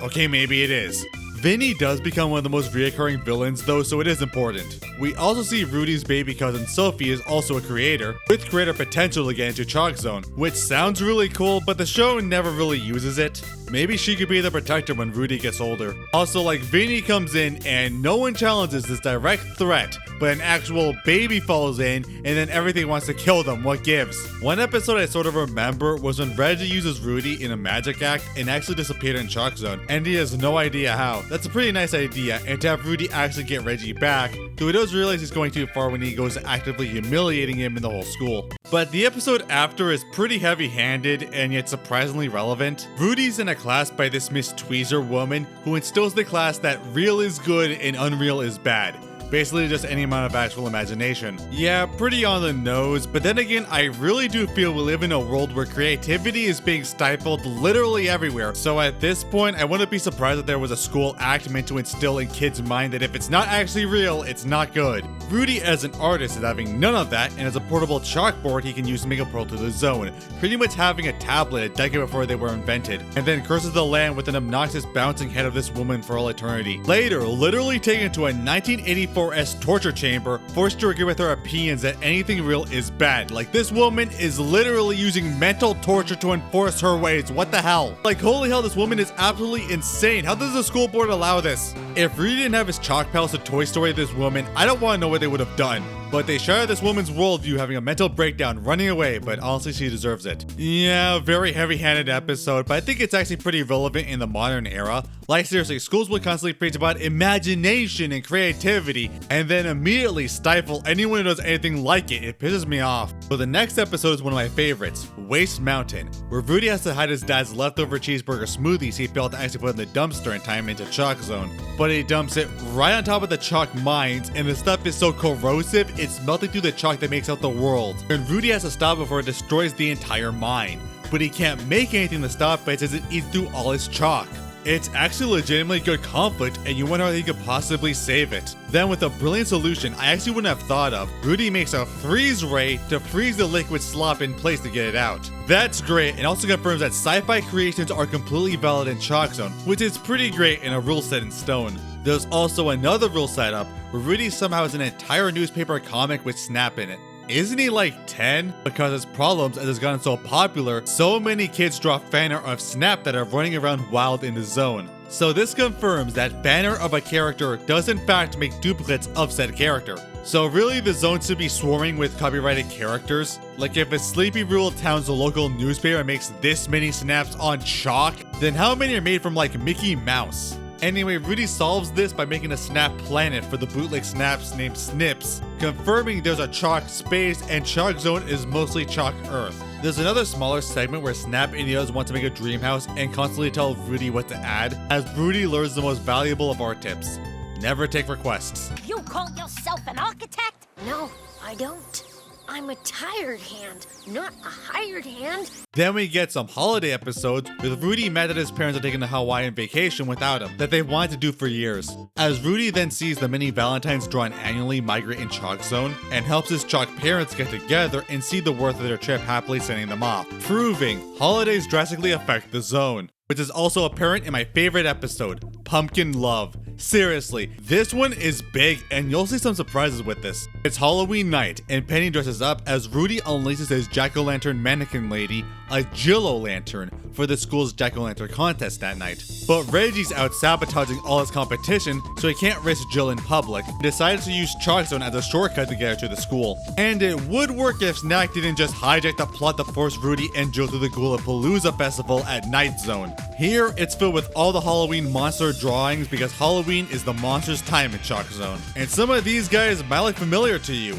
Okay, maybe it is. Vinny does become one of the most reoccurring villains though, so it is important. We also see Rudy's baby cousin Sophie is also a creator, with greater potential to get into Chalkzone, which sounds really cool, but the show never really uses it. Maybe she could be the protector when Rudy gets older. Also, like, Vinny comes in and no one challenges this direct threat, but an actual baby falls in and then everything wants to kill them. What gives? One episode I sort of remember was when Reggie uses Rudy in a magic act and actually disappeared in Chalkzone, and he has no idea how. That's a pretty nice idea, and to have Rudy actually get Reggie back, though he does realize he's going too far when he goes actively humiliating him in the whole school. But the episode after is pretty heavy-handed and yet surprisingly relevant. Rudy's in a class by this Miss Tweezer woman who instills the class that real is good and unreal is bad. Basically just any amount of actual imagination. Yeah, pretty on the nose, but then again, I really do feel we live in a world where creativity is being stifled literally everywhere. So at this point, I wouldn't be surprised if there was a school act meant to instill in kids' mind that if it's not actually real, it's not good. Rudy as an artist is having none of that, and as a portable chalkboard he can use to make a portal to the zone, pretty much having a tablet a decade before they were invented, and then curses the land with an obnoxious bouncing head of this woman for all eternity. Later, literally taken to a 1984 torture chamber, forced to agree with her opinions that anything real is bad. Like, this woman is literally using mental torture to enforce her ways. What the hell? Like, holy hell, this woman is absolutely insane. How does the school board allow this? If Rudy didn't have his chalk pals to Toy Story this woman, I don't want to know what they would have done. But they shatter this woman's worldview, having a mental breakdown, running away, but honestly, she deserves it. Yeah, very heavy-handed episode, but I think it's actually pretty relevant in the modern era. Like seriously, schools would constantly preach about imagination and creativity and then immediately stifle anyone who does anything like it. It pisses me off. But the next episode is one of my favorites, Waste Mountain, where Rudy has to hide his dad's leftover cheeseburger smoothies he failed to actually put in the dumpster in time into Chalkzone. But he dumps it right on top of the chalk mines, and the stuff is so corrosive it's melting through the chalk that makes out the world. And Rudy has to stop before it destroys the entire mine. But he can't make anything to stop it as it eats through all his chalk. It's actually legitimately good conflict, and you wonder how he could possibly save it. Then with a brilliant solution I actually wouldn't have thought of, Rudy makes a freeze ray to freeze the liquid slop in place to get it out. That's great, and also confirms that sci-fi creations are completely valid in Chalkzone, which is pretty great in a rule set in stone. There's also another rule set up where Rudy somehow has an entire newspaper comic with Snap in it. Isn't he like 10? Because his problems as it's gotten so popular, so many kids draw fan art of Snap that are running around wild in the zone. So this confirms that fan art of a character does in fact make duplicates of said character. So really the zone should be swarming with copyrighted characters. Like if a sleepy rural town's local newspaper makes this many snaps on chalk, then how many are made from like Mickey Mouse? Anyway, Rudy solves this by making a Snap planet for the bootleg snaps named Snips, confirming there's a chalk space and Chalkzone is mostly chalk earth. There's another smaller segment where Snap and the others want to make a dream house and constantly tell Rudy what to add, as Rudy learns the most valuable of art tips: never take requests. You call yourself an architect? No, I don't. I'm a tired hand, not a hired hand. Then we get some holiday episodes with Rudy mad that his parents are taking a Hawaiian vacation without him that they wanted to do for years. As Rudy then sees the many Valentines drawn annually migrate in Chalkzone and helps his chalk parents get together and see the worth of their trip, happily sending them off, proving holidays drastically affect the zone, which is also apparent in my favorite episode, Pumpkin Love. Seriously, this one is big and you'll see some surprises with this. It's Halloween night and Penny dresses up as Rudy unleashes his jack-o'-lantern mannequin lady, a Jill-o'-lantern, for the school's jack-o'-lantern contest that night. But Reggie's out sabotaging all his competition, so he can't risk Jill in public, and decides to use Chalkzone as a shortcut to get her to the school. And it would work if Snack didn't just hijack the plot to force Rudy and Jill to the Gulapalooza festival at Night Zone. Here, it's filled with all the Halloween monster drawings because Halloween is the monster's time in Chalkzone. And some of these guys might look familiar to you.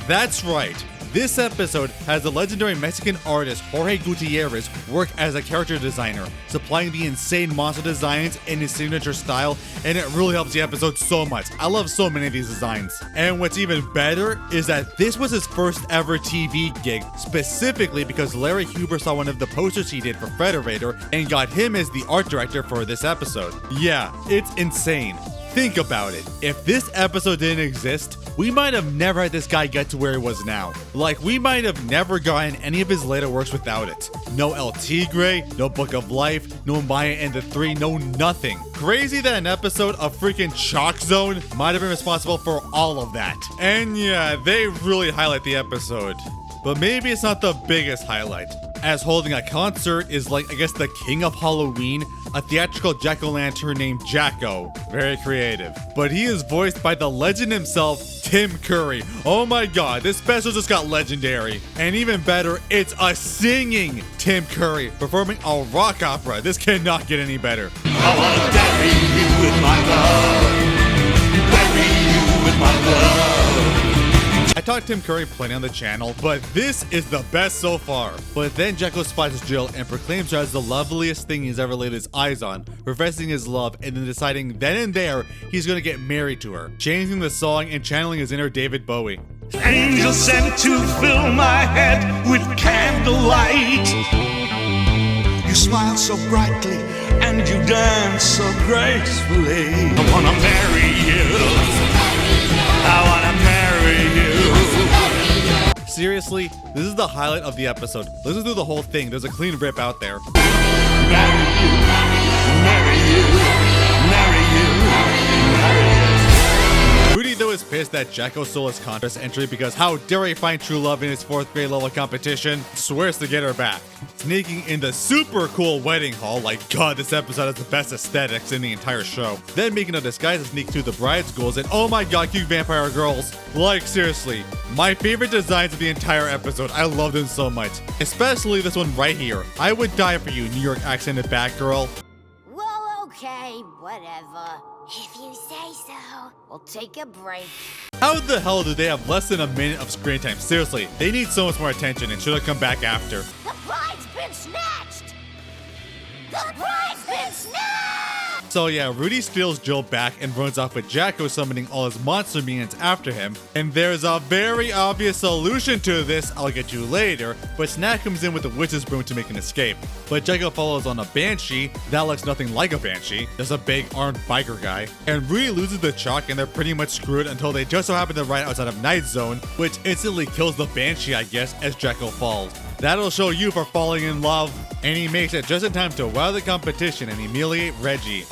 That's right. This episode has the legendary Mexican artist Jorge Gutierrez work as a character designer, supplying the insane monster designs in his signature style, and it really helps the episode so much. I love so many of these designs. And what's even better is that this was his first ever TV gig, specifically because Larry Huber saw one of the posters he did for Federator and got him as the art director for this episode. Yeah, it's insane. Think about it. If this episode didn't exist, we might have never had this guy get to where he was now. Like, we might have never gotten any of his later works without it. No El Tigre, no Book of Life, no Maya and the Three, no nothing. Crazy that an episode of freaking Chalkzone might have been responsible for all of that. And yeah, they really highlight the episode. But maybe it's not the biggest highlight, as holding a concert is like, I guess, the king of Halloween, a theatrical jack-o'-lantern named Jacko. Very creative. But he is voiced by the legend himself, Tim Curry. Oh my god, this special just got legendary. And even better, it's a singing Tim Curry performing a rock opera. This cannot get any better. I wanna bury you with my love. Bury you with my love. I taught Tim Curry plenty on the channel, but this is the best so far. But then Jacko spots Jill and proclaims her as the loveliest thing he's ever laid his eyes on, professing his love and then deciding then and there he's gonna get married to her, changing the song and channeling his inner David Bowie. Angels sent to fill my head with candlelight. You smile so brightly and you dance so gracefully. I wanna marry you. I wanna marry you. Seriously, this is the highlight of the episode. Listen through the whole thing. There's a clean rip out there. Marry you, marry you, marry you, marry you. Rudy, though, is pissed that Jacko stole his contest entry because how dare he find true love in his 4th grade level competition, swears to get her back. Sneaking in the super cool wedding hall, like god, this episode has the best aesthetics in the entire show. Then making a disguise to sneak through the bride schools, and oh my god, cute vampire girls. Like seriously, my favorite designs of the entire episode. I love them so much. Especially this one right here. I would die for you, New York accented Batgirl. Well, okay. Okay, whatever. If you say so. We'll take a break. How the hell do they have less than a minute of screen time? Seriously, they need so much more attention and should have come back after. The pride's been snatched! The pride's been snatched! So yeah, Rudy steals Jill back and runs off with Jacko summoning all his monster minions after him. And there's a very obvious solution to this I'll get you later, but Snack comes in with the witch's broom to make an escape. But Jacko follows on a banshee that looks nothing like a banshee. There's a big armed biker guy. And Rudy loses the chalk and they're pretty much screwed until they just so happen to ride outside of Night Zone, which instantly kills the banshee, I guess, as Jacko falls. That'll show you for falling in love. And he makes it just in time to wow the competition and humiliate Reggie.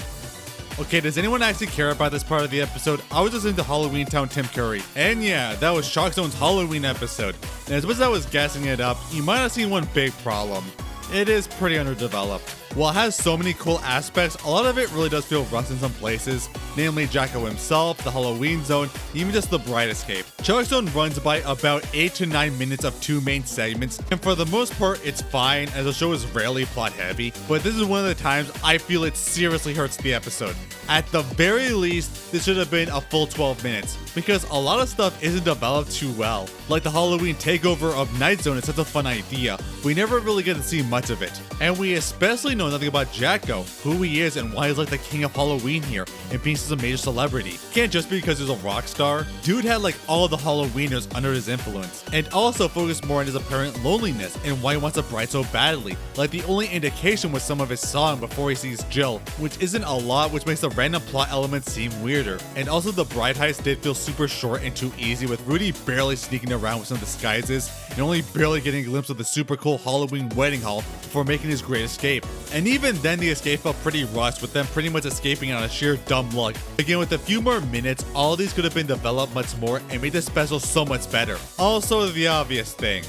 Okay, does anyone actually care about this part of the episode? I was listening to Halloween Town Tim Curry. And yeah, that was Chalkzone's Halloween episode. And as much as I was gassing it up, you might have seen one big problem. It is pretty underdeveloped. While it has so many cool aspects, a lot of it really does feel rushed in some places, namely Jacko himself, the Halloween zone, even just the bride escape. Chalkzone runs by about 8 to 9 minutes of two main segments, and for the most part it's fine as the show is rarely plot heavy, but this is one of the times I feel it seriously hurts the episode. At the very least, this should have been a full 12 minutes, because a lot of stuff isn't developed too well. Like the Halloween takeover of Night Zone is such a fun idea, we never really get to see much of it. And we especially know nothing about Jacko, who he is and why he's like the king of Halloween here, and being such a major celebrity. Can't just be because he's a rock star. Dude had like all the Halloweeners under his influence, and also focused more on his apparent loneliness and why he wants a bride so badly. Like the only indication was some of his song before he sees Jill, which isn't a lot, which makes the random plot elements seem weirder. And also the bride heist did feel super short and too easy, with Rudy barely sneaking around with some disguises and only barely getting a glimpse of the super cool Halloween wedding hall before making his great escape. And even then the escape felt pretty rushed, with them pretty much escaping out of sheer dumb luck. Again, with a few more minutes, all these could have been developed much more and made the special so much better. Also the obvious thing.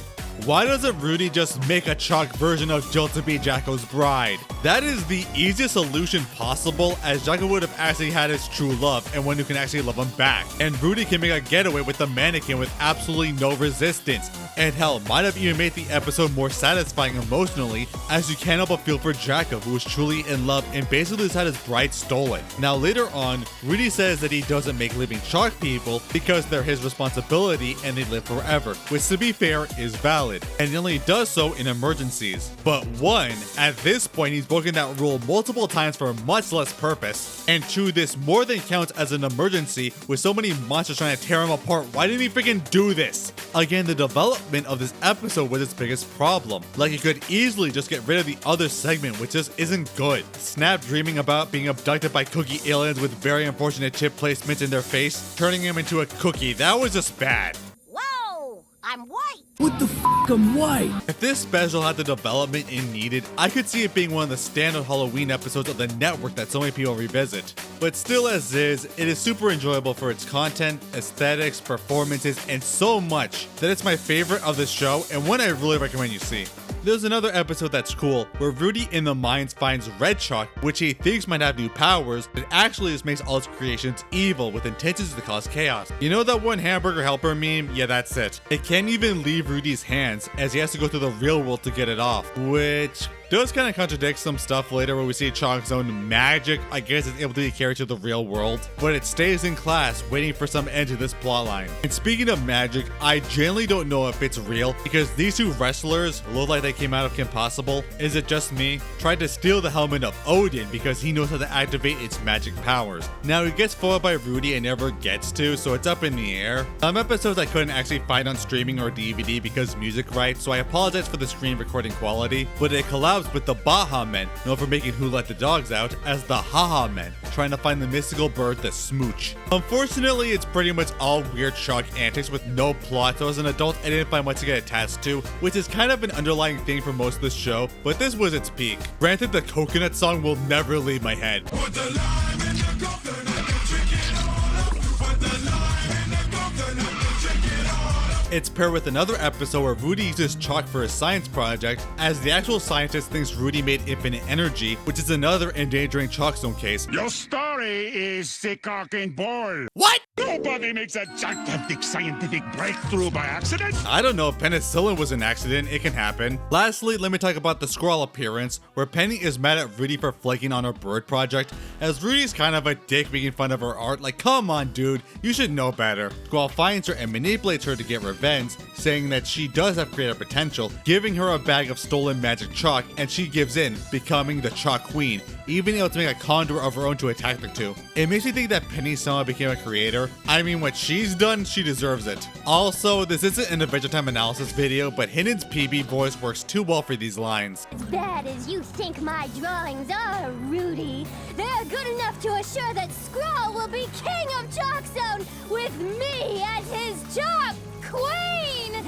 Why doesn't Rudy just make a chalk version of Jill to be Jacko's bride? That is the easiest solution possible, as Jacko would have actually had his true love and one who can actually love him back. And Rudy can make a getaway with the mannequin with absolutely no resistance. And hell, might have even made the episode more satisfying emotionally, as you can't help but feel for Jacko, who is truly in love and basically has had his bride stolen. Now later on, Rudy says that he doesn't make living chalk people because they're his responsibility and they live forever, which to be fair is valid. And he only does so in emergencies. But one, at this point he's broken that rule multiple times for much less purpose. And two, this more than counts as an emergency with so many monsters trying to tear him apart. Why didn't he freaking do this? Again, the development of this episode was its biggest problem. Like, he could easily just get rid of the other segment, which just isn't good. Snap dreaming about being abducted by cookie aliens with very unfortunate chip placements in their face, turning him into a cookie. That was just bad. Whoa! I'm white! What the f*** I'm white? If this special had the development it needed, I could see it being one of the standard Halloween episodes of the network that so many people revisit. But still as is, it is super enjoyable for its content, aesthetics, performances, and so much that it's my favorite of the show and one I really recommend you see. There's another episode that's cool, where Rudy in the mines finds red chalk, which he thinks might have new powers, but actually just makes all his creations evil with intentions to cause chaos. You know that one hamburger helper meme? Yeah, that's it. It can't even leave Rudy's hands, as he has to go through the real world to get it off, which does kind of contradict some stuff later where we see Chalkzone magic, I guess, is able to be carried to the real world, but it stays in class waiting for some end to this plotline. And speaking of magic, I genuinely don't know if it's real, because these two wrestlers look like they came out of Kim Possible. Is it just me? Tried to steal the helmet of Odin because he knows how to activate its magic powers. Now he gets foiled by Rudy and never gets to, so it's up in the air. Some episodes I couldn't actually find on streaming or DVD because music rights, so I apologize for the screen recording quality, but it collabs with the Baja Men, known for making Who Let the Dogs Out, as the Haha Men, trying to find the mystical bird, the Smooch. Unfortunately, it's pretty much all weird chalk antics with no plot, so as an adult I didn't find much to get attached to, which is kind of an underlying thing for most of the show, but this was its peak. Granted, the coconut song will never leave my head. Put the lime in the coconut and drink it all up. Put the lime in the coconut and drink it all up. It's paired with another episode where Rudy uses chalk for his science project, as the actual scientist thinks Rudy made infinite energy, which is another endangering Chalkzone case. Your story is the cock and ball. What? Nobody makes a gigantic scientific breakthrough by accident. I don't know, penicillin was an accident, it can happen. Lastly, let me talk about the Squirrel appearance, where Penny is mad at Rudy for flaking on her bird project, as Rudy's kind of a dick making fun of her art, like come on dude, you should know better. Squirrel finds her and manipulates her to get revenge, saying that she does have creative potential, giving her a bag of stolen magic chalk, and she gives in, becoming the Chalk Queen, even able to make a condor of her own to attack the two. It makes me think that Penny somehow became a creator. I mean, what she's done, she deserves it. Also, this isn't an Adventure Time analysis video, but Hinnen's PB voice works too well for these lines. As bad as you think my drawings are, Rudy, they're good enough to assure that Scrawl will be king of Chalkzone with me as his Chalk Queen!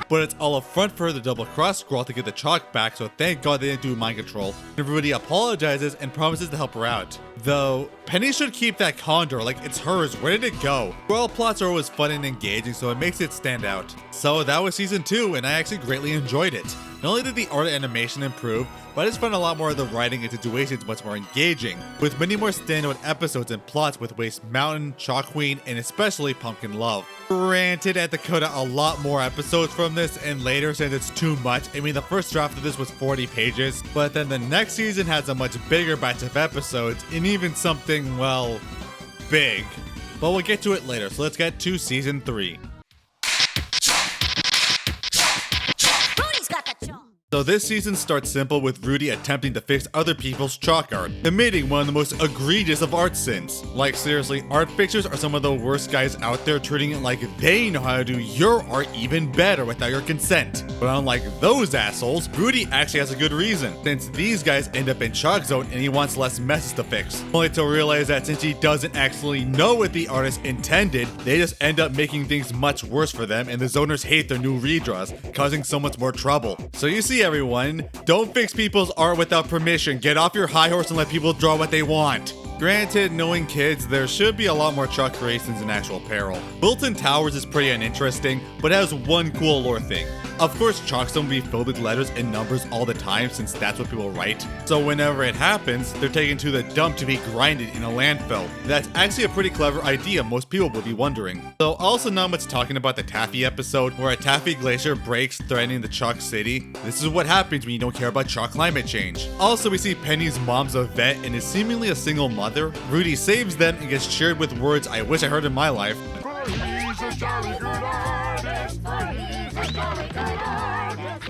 But it's all a front for her to double-cross Squirrel to get the chalk back, so thank God they didn't do mind control. And Rudy apologizes and promises to help her out. Though, Penny should keep that condor, like it's hers, where did it go? Squirrel plots are always fun and engaging, so it makes it stand out. So that was season 2, and I actually greatly enjoyed it. Not only did the art and animation improve, but I just found a lot more of the writing and situations much more engaging, with many more standout episodes and plots with Waste Mountain, Chalk Queen, and especially Pumpkin Love. Granted, I had to cut out a lot more episodes from this and later since it's too much. I mean, the first draft of this was 40 pages, but then the next season has a much bigger batch of episodes and even something, well, big. But we'll get to it later, so let's get to season 3. So this season starts simple with Rudy attempting to fix other people's chalk art, committing one of the most egregious of art sins. Like seriously, art fixers are some of the worst guys out there, treating it like they know how to do your art even better without your consent. But unlike those assholes, Rudy actually has a good reason, since these guys end up in Chalkzone and he wants less messes to fix. Only to realize that since he doesn't actually know what the artist intended, they just end up making things much worse for them, and the zoners hate their new redraws, causing so much more trouble. So you see everyone, don't fix people's art without permission. Get off your high horse and let people draw what they want. Granted, knowing kids, there should be a lot more chalk creations in actual peril. Wilton Towers is pretty uninteresting, but has one cool lore thing. Of course, Chalkzone will be filled with letters and numbers all the time since that's what people write. So whenever it happens, they're taken to the dump to be grinded in a landfill. That's actually a pretty clever idea, most people would be wondering. Though also not much talking about the Taffy episode, where a Taffy glacier breaks, threatening the Chalk City. This is what happens when you don't care about chalk climate change. Also, we see Penny's mom's a vet and is seemingly a single mother. Rudy saves them and gets cheered with words I wish I heard in my life.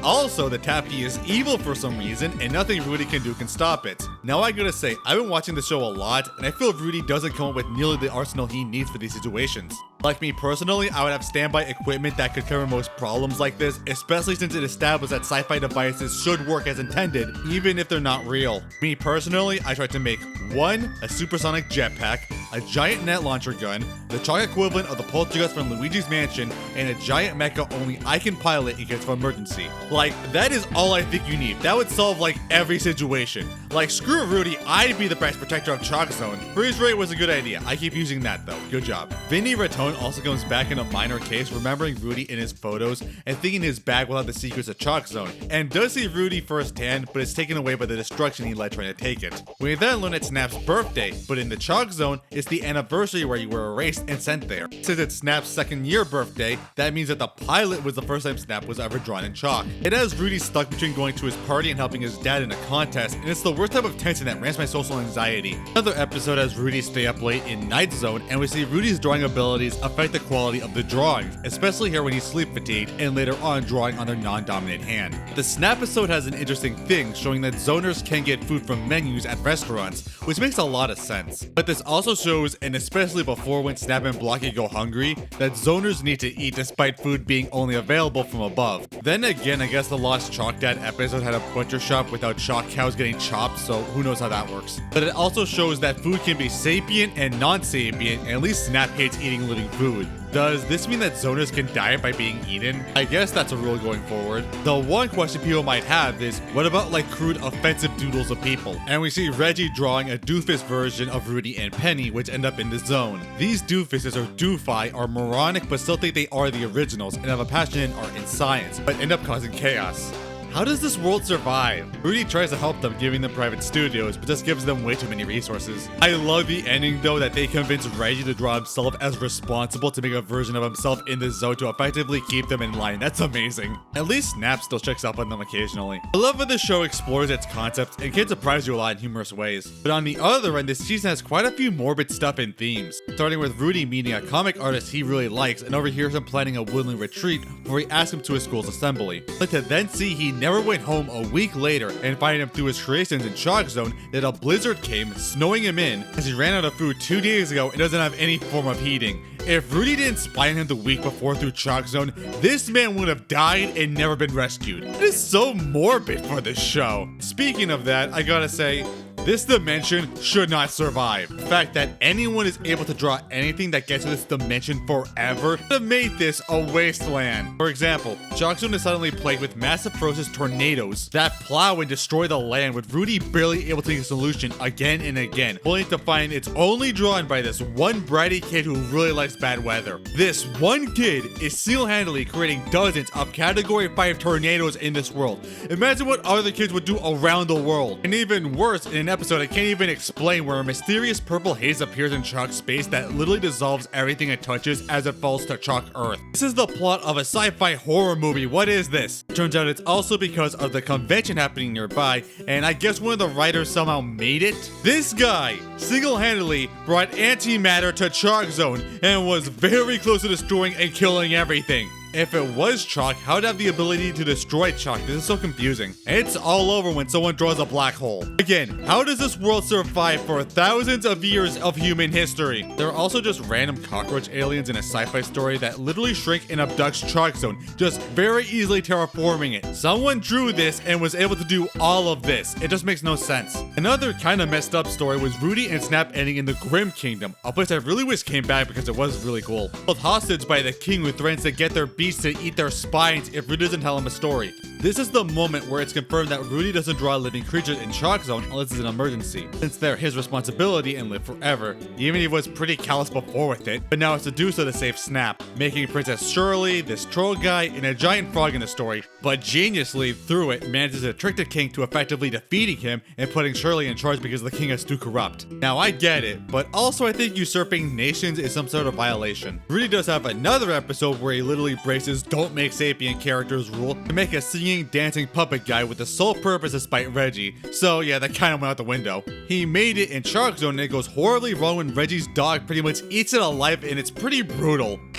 Also, the Taffy is evil for some reason, and nothing Rudy can do can stop it. Now I gotta say, I've been watching the show a lot, and I feel Rudy doesn't come up with nearly the arsenal he needs for these situations. Like me personally, I would have standby equipment that could cover most problems like this, especially since it established that sci-fi devices should work as intended, even if they're not real. Me personally, I tried to make 1. A supersonic jetpack, a giant net launcher gun, the chalk equivalent of the poltergeist from Luigi's Mansion, and a giant mecha only I can pilot in case of emergency. Like, that is all I think you need. That would solve like every situation. Like, screw Rudy, I'd be the best protector of Chalkzone. Freeze rate was a good idea. I keep using that though. Good job. Vinny Raton also comes back in a minor case, remembering Rudy in his photos and thinking his bag will have the secrets of Chalkzone, and does see Rudy firsthand, but is taken away by the destruction he led trying to take it. We then learn it's Snap's birthday, but in the Chalkzone, it's the anniversary where you were erased and sent there. Since it's Snap's second year birthday, that means that the pilot was the first time Snap was ever drawn in chalk. It has Rudy stuck between going to his party and helping his dad in a contest, and it's the worst type of tension that rants my social anxiety. Another episode has Rudy stay up late in Night Zone, and we see Rudy's drawing abilities affect the quality of the drawings, especially here when he's sleep fatigued and later on drawing on their non-dominant hand. The Snap episode has an interesting thing, showing that zoners can get food from menus at restaurants, which makes a lot of sense. But this also shows, and especially before when Snap and Blocky go hungry, that zoners need to eat despite food being only available from above. Then again, I guess the Lost Chalk Dad episode had a butcher shop without chalk cows getting chopped, so who knows how that works. But it also shows that food can be sapient and non-sapient, and at least Snap hates eating living food. Does this mean that zoners can die by being eaten? I guess that's a rule going forward. The one question people might have is, what about like crude offensive doodles of people? And we see Reggie drawing a doofus version of Rudy and Penny, which end up in the zone. These doofuses or doofi are moronic but still think they are the originals and have a passion in art and science, but end up causing chaos. How does this world survive? Rudy tries to help them, giving them private studios, but just gives them way too many resources. I love the ending though, that they convince Reggie to draw himself as responsible to make a version of himself in the zone to effectively keep them in line. That's amazing. At least Snap still checks up on them occasionally. I love how the show explores its concepts and can surprise you a lot in humorous ways. But on the other end, this season has quite a few morbid stuff and themes. Starting with Rudy meeting a comic artist he really likes and overhears him planning a woodland retreat where he asks him to his school's assembly. Like to then see he never went home a week later and find him through his creations in Chalkzone that a blizzard came, snowing him in as he ran out of food 2 days ago and doesn't have any form of heating. If Rudy didn't spy on him the week before through Chalkzone, this man would have died and never been rescued. It is so morbid for this show. Speaking of that, I gotta say, this dimension should not survive. The fact that anyone is able to draw anything that gets to this dimension forever would have made this a wasteland. For example, Chalkzone is suddenly plagued with massive ferocious tornadoes that plow and destroy the land, with Rudy barely able to take a solution again and again, only to find it's only drawn by this one bratty kid who really likes bad weather. This one kid is single-handedly creating dozens of Category 5 tornadoes in this world. Imagine what other kids would do around the world. And even worse, in an episode I can't even explain, where a mysterious purple haze appears in Chalk space that literally dissolves everything it touches as it falls to Chalk Earth. This is the plot of a sci-fi horror movie. What is this? Turns out it's also because of the convention happening nearby, and I guess one of the writers somehow made it? This guy single-handedly brought antimatter to Chalkzone and was very close to destroying and killing everything. If it was chalk, how would it have the ability to destroy chalk? This is so confusing. It's all over when someone draws a black hole. Again, how does this world survive for thousands of years of human history? There are also just random cockroach aliens in a sci-fi story that literally shrink and abduct Chalkzone, just very easily terraforming it. Someone drew this and was able to do all of this. It just makes no sense. Another kind of messed up story was Rudy and Snap ending in the Grim Kingdom, a place I really wish came back because it was really cool. Held hostage by the king who threatens to get their beasts to eat their spines if Rudy doesn't tell him a story. This is the moment where it's confirmed that Rudy doesn't draw living creatures in Chalkzone unless it's an emergency, since they're his responsibility and live forever. Even he was pretty callous before with it, but now it's to do so to save Snap, making Princess Shirley, this troll guy, and a giant frog in the story, but geniusly through it manages to trick the king to effectively defeating him and putting Shirley in charge because the king is too corrupt. Now I get it, but also I think usurping nations is some sort of violation. Rudy does have another episode where he literally braces don't make sapient characters rule to make a singing, dancing puppet guy with the sole purpose to spite Reggie. So yeah, that kind of went out the window. He made it in Chalkzone and it goes horribly wrong when Reggie's dog pretty much eats it alive, and it's pretty brutal. Rudy,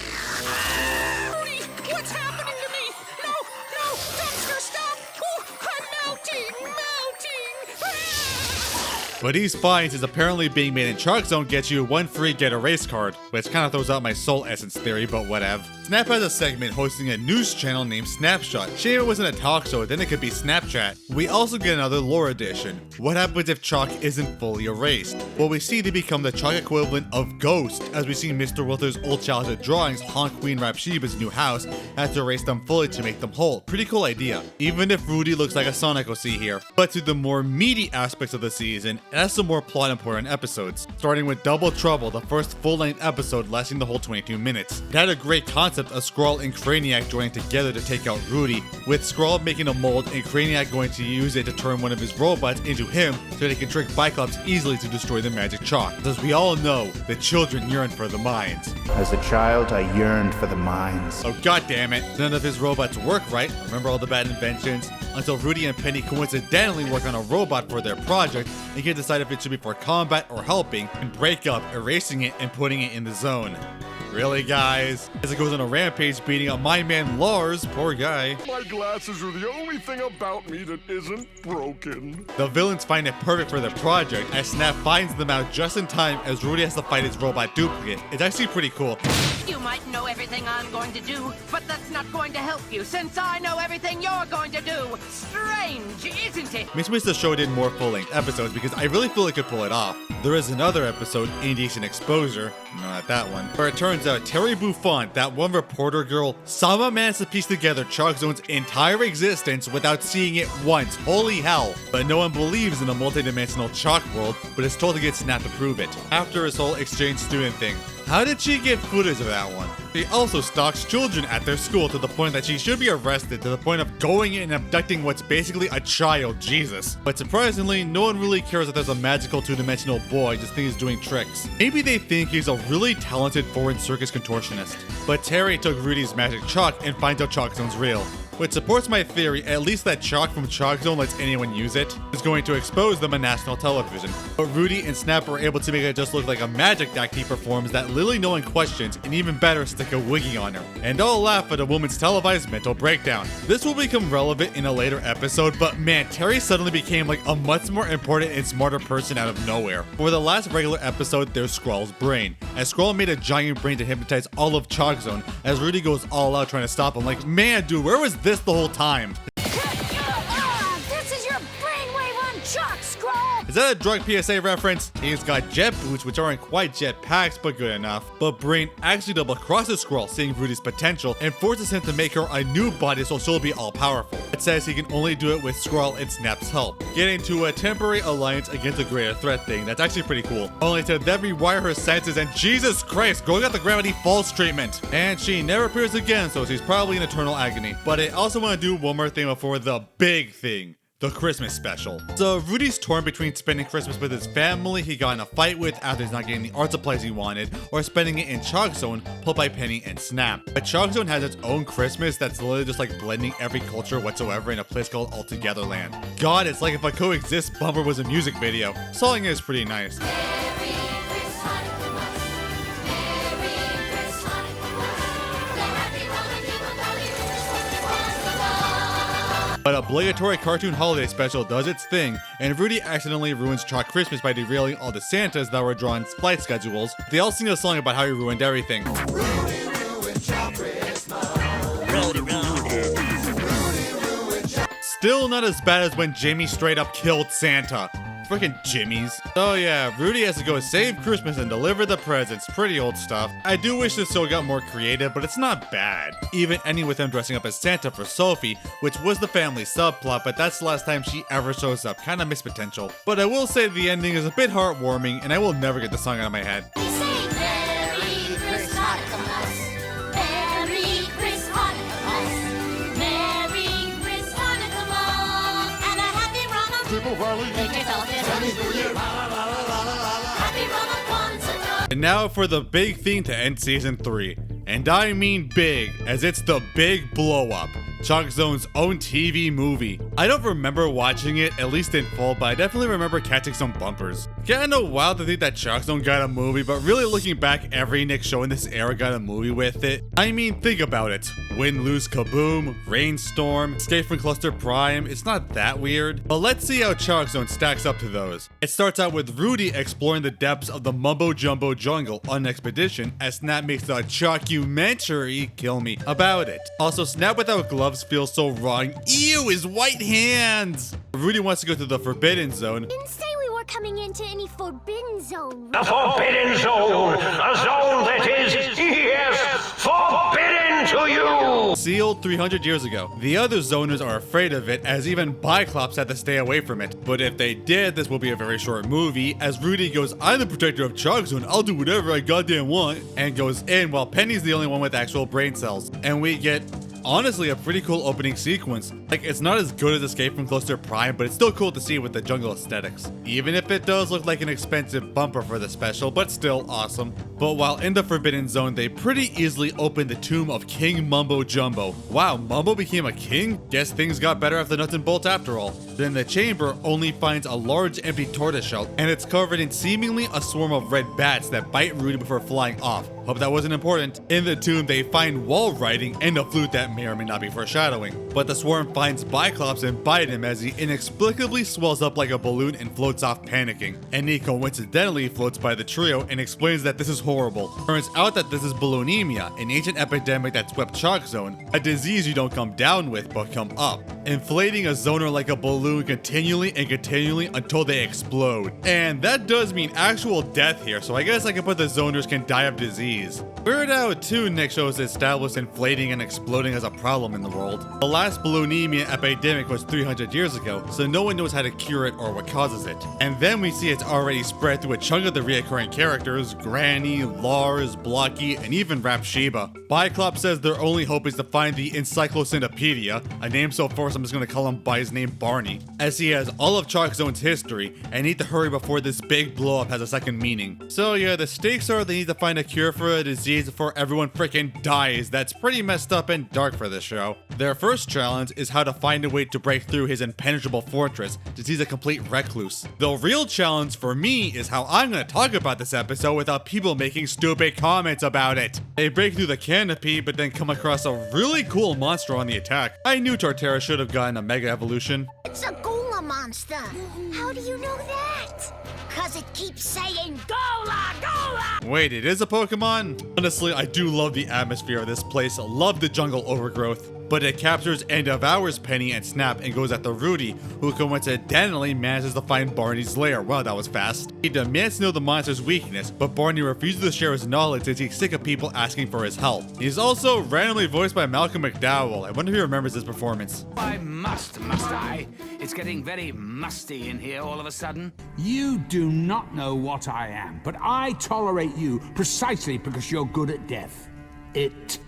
what's happening to me? No, Dexter, stop! Oh, I'm melting! What he finds is apparently being made in Chalkzone gets you one free get erased card, which kind of throws out my soul essence theory, but whatever. Snap has a segment hosting a news channel named Snapshot. Shame it wasn't a talk show, then it could be Snapchat. We also get another lore edition. What happens if Chalk isn't fully erased? Well, we see they become the Chalk equivalent of Ghost, as we see Mr. Wilter's old childhood drawings haunt Queen Rapsheba's new house, has to erase them fully to make them whole. Pretty cool idea. Even if Rudy looks like a Sonic OC here. But to the more meaty aspects of the season, it has some more plot important episodes. Starting with Double Trouble, the first full-length episode lasting the whole 22 minutes. It had a great concept of Skrull and Craniac joining together to take out Rudy, with Skrull making a mold and Craniac going to use it to turn one of his robots into him so that he can trick Cyclops easily to destroy the magic chalk. As we all know, the children yearn for the mines. As a child, I yearned for the mines. Oh goddammit, none of his robots work right, remember all the bad inventions? Until Rudy and Penny coincidentally work on a robot for their project and can't decide if it should be for combat or helping, and break up, erasing it and putting it in the zone. Really, guys? As it goes on a rampage beating up my man Lars, poor guy. My glasses are the only thing about me that isn't broken. The villains find it perfect for their project, as Snap finds them out just in time as Rudy has to fight his robot duplicate. It's actually pretty cool. You might know everything I'm going to do, but that's not going to help you since I know everything you're going to do. Strange, isn't it? Makes me wish the show did more full-length episodes because I really feel it could pull it off. There is another episode, Indecent Exposure, no, not that one, where it turns out Terry Buffon, that one reporter girl, somehow managed to piece together Chalkzone's entire existence without seeing it once. Holy hell. But no one believes in a multi-dimensional chalk world, but is told to get snapped to prove it. After his whole exchange student thing. How did she get footage of that one? She also stalks children at their school to the point that she should be arrested, to the point of going in and abducting what's basically a child, Jesus. But surprisingly, no one really cares that there's a magical two-dimensional boy just think he's doing tricks. Maybe they think he's a really talented foreign circus contortionist. But Terry took Rudy's magic chalk and finds out Chalkzone's real. Which supports my theory, at least that chalk from Chalkzone lets anyone use it, is going to expose them on national television. But Rudy and Snap are able to make it just look like a magic act he performs that literally no one questions, and even better, stick a wiggy on her. And all laugh at a woman's televised mental breakdown. This will become relevant in a later episode, but man, Terry suddenly became like a much more important and smarter person out of nowhere. For the last regular episode, there's Skrull's brain. As Skrull made a giant brain to hypnotize all of Chalkzone, as Rudy goes all out trying to stop him, like, man, dude, where was this the whole time? This is your brainwave on chalk, Skrull! Is that a drug PSA reference? He's got jet boots, which aren't quite jet packs, but good enough. But Brain actually double crosses Skrull, seeing Rudy's potential, and forces him to make her a new body so she'll be all powerful. It says he can only do it with Skrull and Snap's help, getting to a temporary alliance against a greater threat thing. That's actually pretty cool. Only to then rewire her senses, and Jesus Christ, girl got the Gravity Falls treatment. And she never appears again, so she's probably in eternal agony. But I also want to do one more thing before the big thing. The Christmas special. So Rudy's torn between spending Christmas with his family he got in a fight with after he's not getting the art supplies he wanted, or spending it in Chalkzone, pulled by Penny and Snap. But Chalkzone has its own Christmas that's literally just like blending every culture whatsoever in a place called Altogetherland. God, it's like if a Coexist bumper was a music video. Song is pretty nice. But obligatory cartoon holiday special does its thing, and Rudy accidentally ruins Chalk Christmas by derailing all the Santas that were drawn flight schedules. They all sing a song about how he ruined everything. Rudy ruined Chalk Christmas. Still not as bad as when Jimmy straight up killed Santa. Freaking Jimmy's. Oh yeah, Rudy has to go save Christmas and deliver the presents. Pretty old stuff. I do wish this show got more creative, but it's not bad. Even ending with him dressing up as Santa for Sophie, which was the family subplot, but that's the last time she ever shows up. Kinda missed potential. But I will say the ending is a bit heartwarming, and I will never get the song out of my head. And now for the big thing to end season 3. And I mean big, as it's the big blow up. Chalkzone's own TV movie. I don't remember watching it, at least in full, but I definitely remember catching some bumpers. Kinda wild to think that Chalkzone got a movie, but really looking back, every Nick show in this era got a movie with it. I mean, think about it. Win, Lose, Kaboom, Rainstorm, Escape from Cluster Prime, it's not that weird. But let's see how Chalkzone stacks up to those. It starts out with Rudy exploring the depths of the Mumbo Jumbo jungle on an expedition, as Snap makes a chalkumentary, kill me, about it. Also, Snap without gloves feels so wrong. Ew, his white hands! Rudy wants to go to the Forbidden Zone. Didn't say we were coming into any Forbidden Zone. The Forbidden Zone! A zone that is, yes, forbidden to you! Sealed 300 years ago. The other zoners are afraid of it, as even Biclops had to stay away from it. But if they did, this will be a very short movie, as Rudy goes, I'm the protector of Chalkzone, I'll do whatever I goddamn want, and goes in while Penny's the only one with actual brain cells. And we get honestly a pretty cool opening sequence. Like, it's not as good as Escape from Cluster Prime, but it's still cool to see with the jungle aesthetics. Even if it does look like an expensive bumper for the special, but still awesome. But while in the Forbidden Zone, they pretty easily opened the tomb of King Mumbo Jumbo. Wow, Mumbo became a king? Guess things got better after Nuts and Bolts after all. Then the chamber only finds a large empty tortoise shell, and it's covered in seemingly a swarm of red bats that bite Rudy before flying off. Hope that wasn't important. In the tomb, they find wall writing and a flute that may or may not be foreshadowing. But the swarm finds Biclops and bite him as he inexplicably swells up like a balloon and floats off panicking. And he coincidentally floats by the trio and explains that this is horrible. Turns out that this is balloonemia, an ancient epidemic that swept Chalkzone, a disease you don't come down with but come up, inflating a zoner like a balloon continually and continually until they explode. And that does mean actual death here, so I guess I can put the zoners can die of disease. Weird how too Nick shows established inflating and exploding as a problem in the world. The last balloonemia epidemic was 300 years ago, so no one knows how to cure it or what causes it. And then we see it's already spread through a chunk of the reoccurring characters, Granny, Lars, Blocky, and even Rapsheba. Biclops says their only hope is to find the Encyclopedia, a name so forced I'm just gonna call him by his name Barney, as he has all of Chalkzone's history and need to hurry before this big blow up has a second meaning. So yeah, the stakes are they need to find a cure for a disease before everyone freaking dies. That's pretty messed up and dark for this show. Their first challenge is how to find a way to break through his impenetrable fortress, since he's a complete recluse. The real challenge for me is how I'm gonna talk about this episode without people making stupid comments about it. They break through the canopy, but then come across a really cool monster on the attack. I knew Torterra should have gotten a mega evolution. It's a Gula monster. How do you know that? Cause it keeps saying Gola, Gola! Wait, it is a Pokemon? Honestly, I do love the atmosphere of this place, love the jungle overgrowth. But it captures and devours Penny and Snap and goes after Rudy, who coincidentally manages to find Barney's lair. Wow, that was fast. He demands to know the monster's weakness, but Barney refuses to share his knowledge since he's sick of people asking for his help. He's also randomly voiced by Malcolm McDowell. I wonder if he remembers this performance. I must I? It's getting very musty in here all of a sudden. You do not know what I am, but I tolerate you precisely because you're good at death. It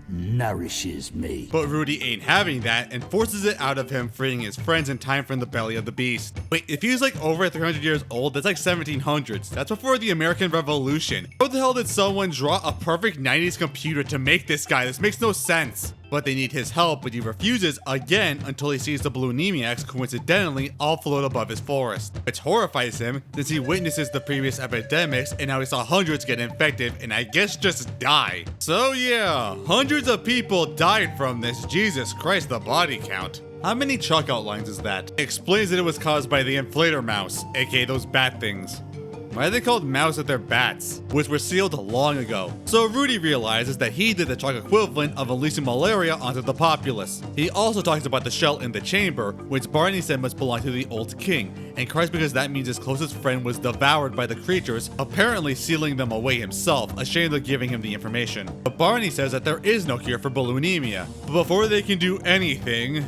nourishes me. But Rudy ain't having that and forces it out of him, freeing his friends in time from the belly of the beast. Wait, if he's like over 300 years old, that's like 1700s. That's before the American Revolution. How the hell did someone draw a perfect 90s computer to make this guy? This makes no sense. But they need his help, but he refuses again until he sees the Balloonemia coincidentally all float above his forest, which horrifies him since he witnesses the previous epidemics and now he saw hundreds get infected and I guess just die. So yeah, hundreds of people died from this. Jesus Christ, the body count. How many chalk outlines is that? It explains that it was caused by the inflator mouse, aka those bat things. Why are they called mouse if they're bats? Which were sealed long ago. So Rudy realizes that he did the chalk equivalent of unleashing malaria onto the populace. He also talks about the shell in the chamber, which Barney said must belong to the old king, and cries because that means his closest friend was devoured by the creatures, apparently sealing them away himself, ashamed of giving him the information. But Barney says that there is no cure for balloonemia. But before they can do anything,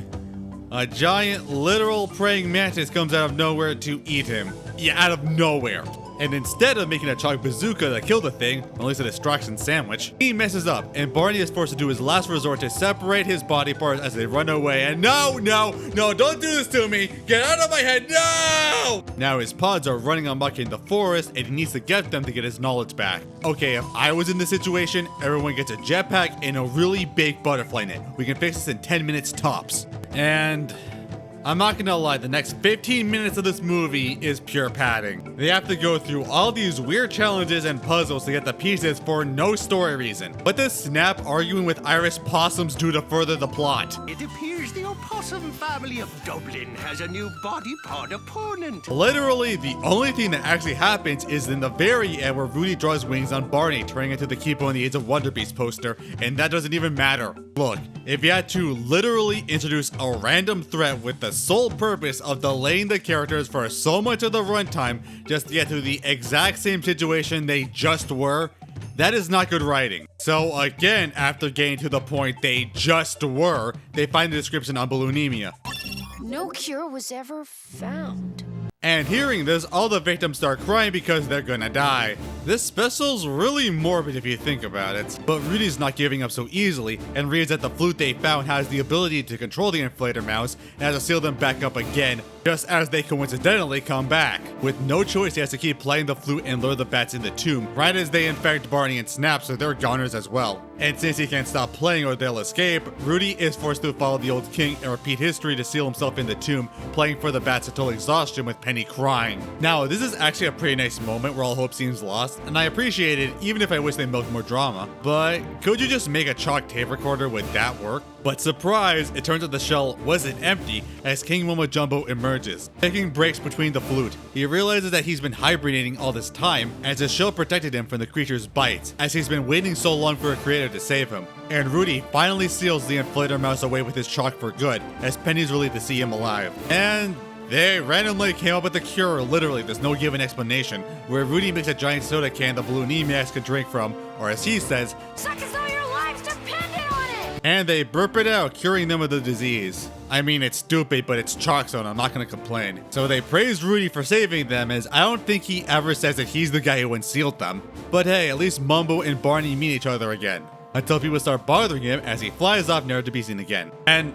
a giant literal praying mantis comes out of nowhere to eat him. Yeah, out of nowhere. And instead of making a chalk bazooka to kill the thing, or at least a distraction sandwich, he messes up, and Barney is forced to do his last resort to separate his body parts as they run away. And no, don't do this to me! Get out of my head, no! Now his pods are running amok in the forest, and he needs to get them to get his knowledge back. Okay, if I was in this situation, everyone gets a jetpack and a really big butterfly net. We can fix this in 10 minutes tops. And I'm not gonna lie, the next 15 minutes of this movie is pure padding. They have to go through all these weird challenges and puzzles to get the pieces for no story reason. What does Snap arguing with Irish possums do to further the plot? It appears the opossum family of Dublin has a new body part opponent. Literally, the only thing that actually happens is in the very end where Rudy draws wings on Barney, turning into the Keeper in the Age of Wonder Beast poster, and that doesn't even matter. Look, if you had to literally introduce a random threat with the sole purpose of delaying the characters for so much of the runtime just to get through the exact same situation they just were, that is not good writing. So again, after getting to the point they just were, they find the description on balloonemia. No cure was ever found. And hearing this, all the victims start crying because they're gonna die. This special's really morbid if you think about it. But Rudy's not giving up so easily, and reads that the flute they found has the ability to control the inflator mouse, and has to seal them back up again, just as they coincidentally come back. With no choice, he has to keep playing the flute and lure the bats in the tomb, right as they infect Barney and Snap, so they're goners as well. And since he can't stop playing or they'll escape, Rudy is forced to follow the old king and repeat history to seal himself in the tomb, playing for the bats until exhaustion with Penny Penny crying. Now, this is actually a pretty nice moment where all hope seems lost, and I appreciate it even if I wish they milked more drama. But could you just make a chalk tape recorder? Would that work? But surprise, it turns out the shell wasn't empty as King Momo Jumbo emerges. Taking breaks between the flute, he realizes that he's been hibernating all this time as his shell protected him from the creature's bites, as he's been waiting so long for a creator to save him. And Rudy finally seals the inflator mouse away with his chalk for good, as Penny's relieved to see him alive. And they randomly came up with a cure, literally, there's no given explanation, where Rudy makes a giant soda can the balloon maniacs can drink from, or as he says, suck as though your lives depended on it! And they burp it out, curing them of the disease. I mean, it's stupid, but it's Chalkzone, I'm not gonna complain. So they praise Rudy for saving them, as I don't think he ever says that he's the guy who unsealed them. But hey, at least Mumbo and Barney meet each other again, until people start bothering him as he flies off never to be seen again. And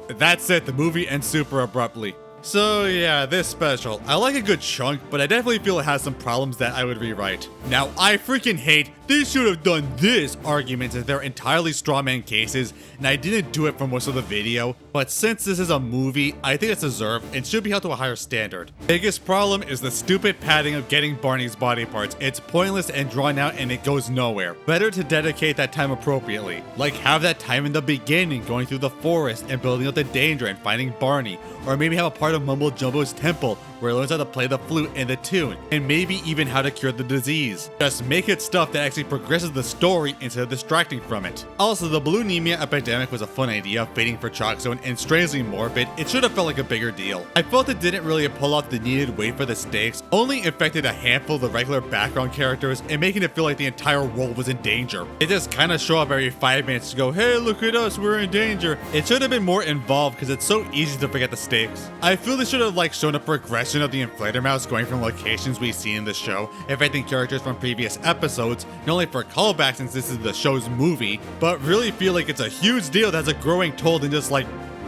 that's it, the movie ends super abruptly. So yeah, this special, I like a good chunk, but I definitely feel it has some problems that I would rewrite. Now, I freaking hate they should have done this arguments as they're entirely strawman cases, and I didn't do it for most of the video, but since this is a movie, I think it's deserved and should be held to a higher standard. Biggest problem is the stupid padding of getting Barney's body parts. It's pointless and drawn out and it goes nowhere. Better to dedicate that time appropriately. Like have that time in the beginning going through the forest and building up the danger and finding Barney, or maybe have a part of Mumbo Jumbo's temple where he learns how to play the flute and the tune, and maybe even how to cure the disease. Just make it stuff that actually progresses the story instead of distracting from it. Also, the bulimia epidemic was a fun idea, fitting for Chalkzone, and strangely morbid. It should have felt like a bigger deal. I felt it didn't really pull off the needed weight for the stakes, only infected a handful of the regular background characters and making it feel like the entire world was in danger. It just kind of show up every 5 minutes to go, hey, look at us, we're in danger. It should have been more involved because it's so easy to forget the stakes. I feel they should have shown a progression of the inflator mouse going from locations we've seen in the show, affecting characters from previous episodes, not only for callbacks since this is the show's movie, but really feel like it's a huge deal that has a growing toll than just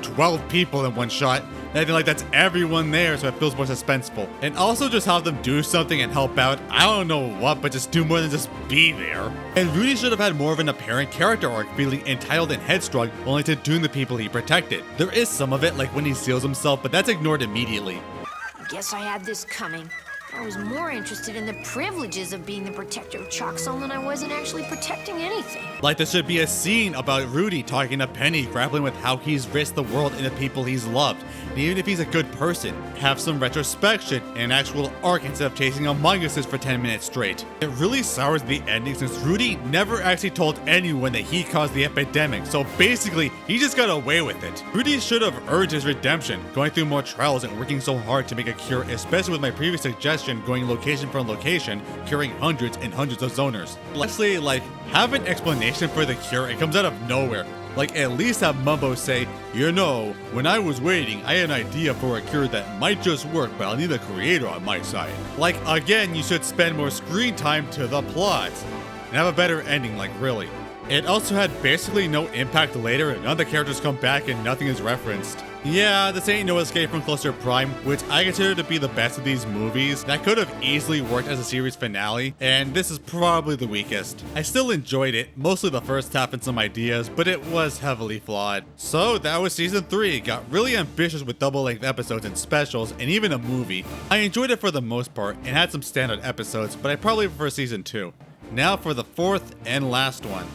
12 people in one shot. And I think that's everyone there, so it feels more suspenseful. And also just have them do something and help out. I don't know what, but just do more than just be there. And Rudy should have had more of an apparent character arc, feeling entitled and headstrong, only to doom the people he protected. There is some of it, like when he seals himself, but that's ignored immediately. Guess I had this coming. I was more interested in the privileges of being the protector of Chalkzone than I was in actually protecting anything. Like there should be a scene about Rudy talking to Penny, grappling with how he's risked the world and the people he's loved. And even if he's a good person, have some retrospection and an actual arc instead of chasing Among Us for 10 minutes straight. It really sours the ending since Rudy never actually told anyone that he caused the epidemic, so basically, he just got away with it. Rudy should have earned his redemption, going through more trials and working so hard to make a cure, especially with my previous suggestion going location for location, curing hundreds and hundreds of zoners. Lastly, have an explanation for the cure. It comes out of nowhere. At least have Mumbo say, you know, when I was waiting, I had an idea for a cure that might just work, but I'll need a creator on my side. Again, you should spend more screen time to the plot and have a better ending, really. It also had basically no impact later, and none of the characters come back and nothing is referenced. Yeah, this ain't no Escape from Cluster Prime, which I consider to be the best of these movies. That could have easily worked as a series finale, and this is probably the weakest. I still enjoyed it, mostly the first half and some ideas, but it was heavily flawed. So that was season 3, it got really ambitious with double-length episodes and specials, and even a movie. I enjoyed it for the most part, and had some standard episodes, but I probably prefer season 2. Now for the 4th and last one.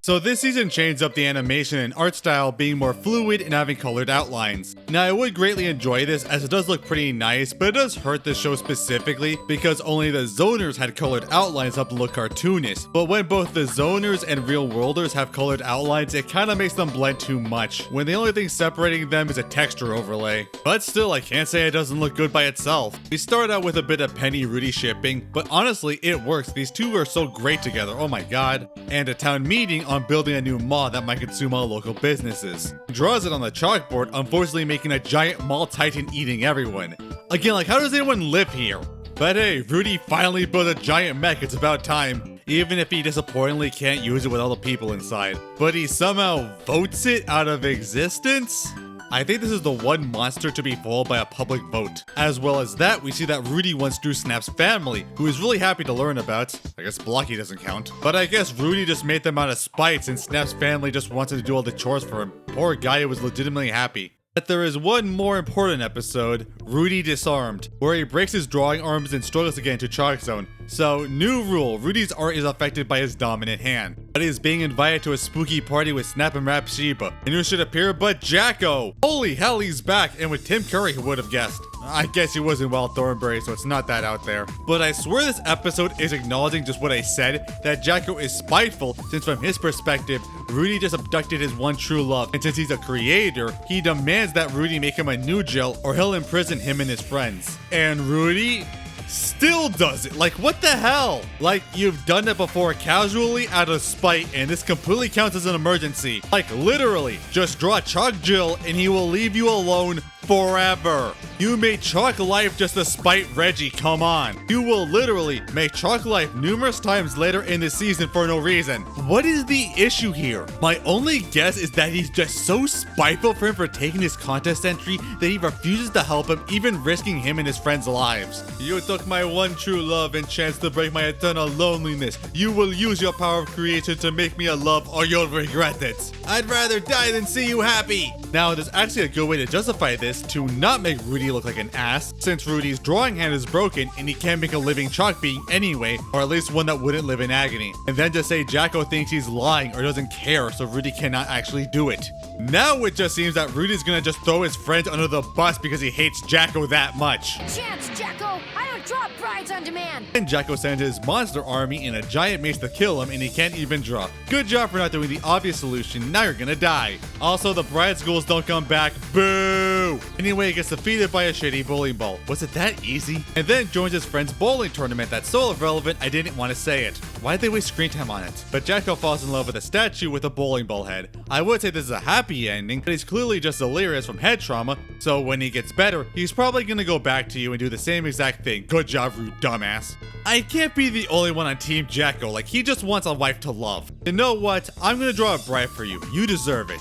So this season changed up the animation and art style, being more fluid and having colored outlines. Now I would greatly enjoy this as it does look pretty nice, but it does hurt the show specifically because only the zoners had colored outlines up to look cartoonish. But when both the zoners and real worlders have colored outlines, it kind of makes them blend too much, when the only thing separating them is a texture overlay. But still, I can't say it doesn't look good by itself. We start out with a bit of Penny Rudy shipping, but honestly it works. These two are so great together, oh my god. And a town meeting on building a new mall that might consume all local businesses. Draws it on the chalkboard, unfortunately making a giant mall titan eating everyone. Again, how does anyone live here? But hey, Rudy finally built a giant mech, it's about time. Even if he disappointingly can't use it with all the people inside. But he somehow votes it out of existence? I think this is the one monster to be followed by a public vote. As well as that, we see that Rudy once drew Snap's family, who is really happy to learn about. I guess Blocky doesn't count. But I guess Rudy just made them out of spite since Snap's family just wanted to do all the chores for him. poor guy was legitimately happy. But there is one more important episode, Rudy Disarmed, where he breaks his drawing arms and struggles to get into Chalkzone. So, new rule, Rudy's art is affected by his dominant hand. But he is being invited to a spooky party with Snap and Rap Sheba. And who should appear but Jacko! Holy hell, he's back, and with Tim Curry, who would have guessed? I guess he wasn't Wild Thornberry, so it's not that out there. But I swear this episode is acknowledging just what I said, that Jacko is spiteful, since from his perspective, Rudy just abducted his one true love, and since he's a creator, he demands that Rudy make him a new jail or he'll imprison him and his friends. And Rudy still does it. Like, what the hell? Like, you've done it before casually out of spite, and this completely counts as an emergency. Like, literally, just draw Chalk Jill and he will leave you alone forever. You made Chalk Life just to spite Reggie, come on. You will literally make Chalk Life numerous times later in the season for no reason. What is the issue here? My only guess is that he's just so spiteful for him for taking his contest entry that he refuses to help him, even risking him and his friends' lives. You took my one true love and chance to break my eternal loneliness. You will use your power of creation to make me a love or you'll regret it. I'd rather die than see you happy. Now, there's actually a good way to justify this to not make Rudy look like an ass, since Rudy's drawing hand is broken and he can't make a living chalk being anyway, or at least one that wouldn't live in agony. And then just say Jacko thinks he's lying or doesn't care, so Rudy cannot actually do it. Now it just seems that Rudy's gonna just throw his friends under the bus because he hates Jacko that much. Chance, Jacko! I don't draw brides on demand! And Jacko sends his monster army in a giant mace to kill him, and he can't even draw. Good job for not doing the obvious solution, now you're gonna die. Also, the bride schools don't come back, boo! Anyway, he gets defeated by a shitty bowling ball. Was it that easy? And then joins his friend's bowling tournament that's so irrelevant I didn't want to say it. Why'd they waste screen time on it? But Jacko falls in love with a statue with a bowling ball head. I would say this is a happy ending, but he's clearly just delirious from head trauma, so when he gets better, he's probably gonna go back to you and do the same exact thing. Good job, you dumbass. I can't be the only one on Team Jacko, like he just wants a wife to love. You know what? I'm gonna draw a bride for you. You deserve it.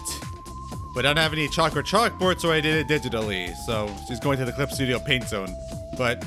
But I don't have any chalk or chalkboard, so I did it digitally. So she's going to the Clip Studio Paint Zone. But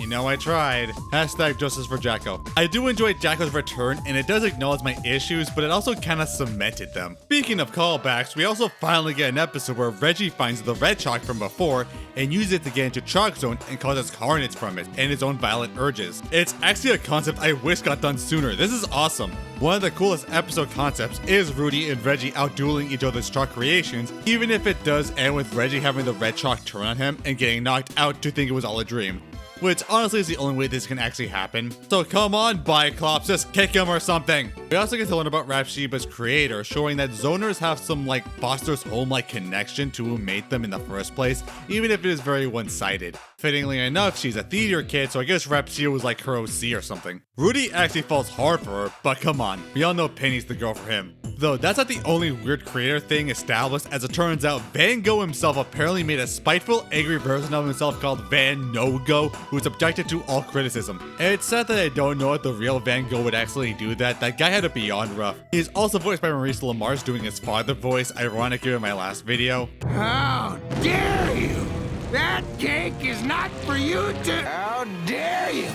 you know I tried. Hashtag justice for Jacko. I do enjoy Jacko's return, and it does acknowledge my issues, but it also kind of cemented them. Speaking of callbacks, we also finally get an episode where Reggie finds the red chalk from before and uses it to get into Chalkzone and causes carnage from it and his own violent urges. It's actually a concept I wish got done sooner. This is awesome. One of the coolest episode concepts is Rudy and Reggie outdueling each other's chalk creations, even if it does end with Reggie having the red chalk turn on him and getting knocked out to think it was all a dream. Which honestly is the only way this can actually happen. So come on, Biclops, just kick him or something. We also get to learn about Rap Sheba's creator, showing that zoners have some like Foster's home-like connection to who made them in the first place, even if it is very one-sided. Fittingly enough, she's a theater kid, so I guess Rap Sheba was like her OC or something. Rudy actually falls hard for her, but come on, we all know Penny's the girl for him. Though that's not the only weird creator thing established, as it turns out Van Gogh himself apparently made a spiteful, angry version of himself called Van No-Go, who is objected to all criticism. And it's sad that I don't know if the real Van Gogh would actually do that. That guy had it beyond rough. He is also voiced by Maurice LaMarche doing his father voice, ironic here in my last video. How dare you! That cake is not for you to... How dare you!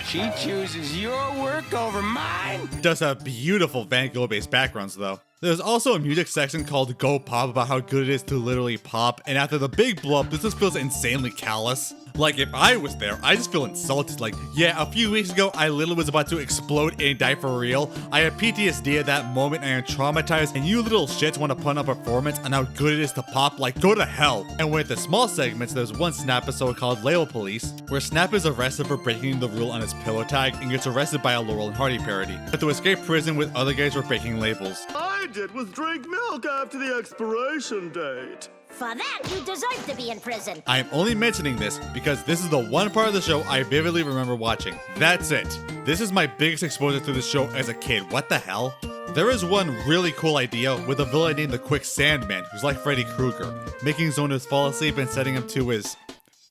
She chooses your work over mine? Does have beautiful Van Gogh-based backgrounds though. There's also a music section called Go Pop about how good it is to literally pop, and after the big blow up, this just feels insanely callous. Like, if I was there, I just feel insulted. Like, yeah, a few weeks ago, I literally was about to explode and die for real. I had PTSD at that moment, and I am traumatized, and you little shits want to put on a performance on how good it is to pop, like, go to hell. And with the small segments, there's one Snap episode called Label Police, where Snap is arrested for breaking the rule on his pillow tag and gets arrested by a Laurel and Hardy parody. But to escape prison with other guys for breaking labels. I did was drink milk after the expiration date. For that, you deserve to be in prison. I am only mentioning this because this is the one part of the show I vividly remember watching. That's it. This is my biggest exposure to the show as a kid. What the hell? There is one really cool idea with a villain named the Quick Sandman, who's like Freddy Krueger, making zoners fall asleep and setting him to his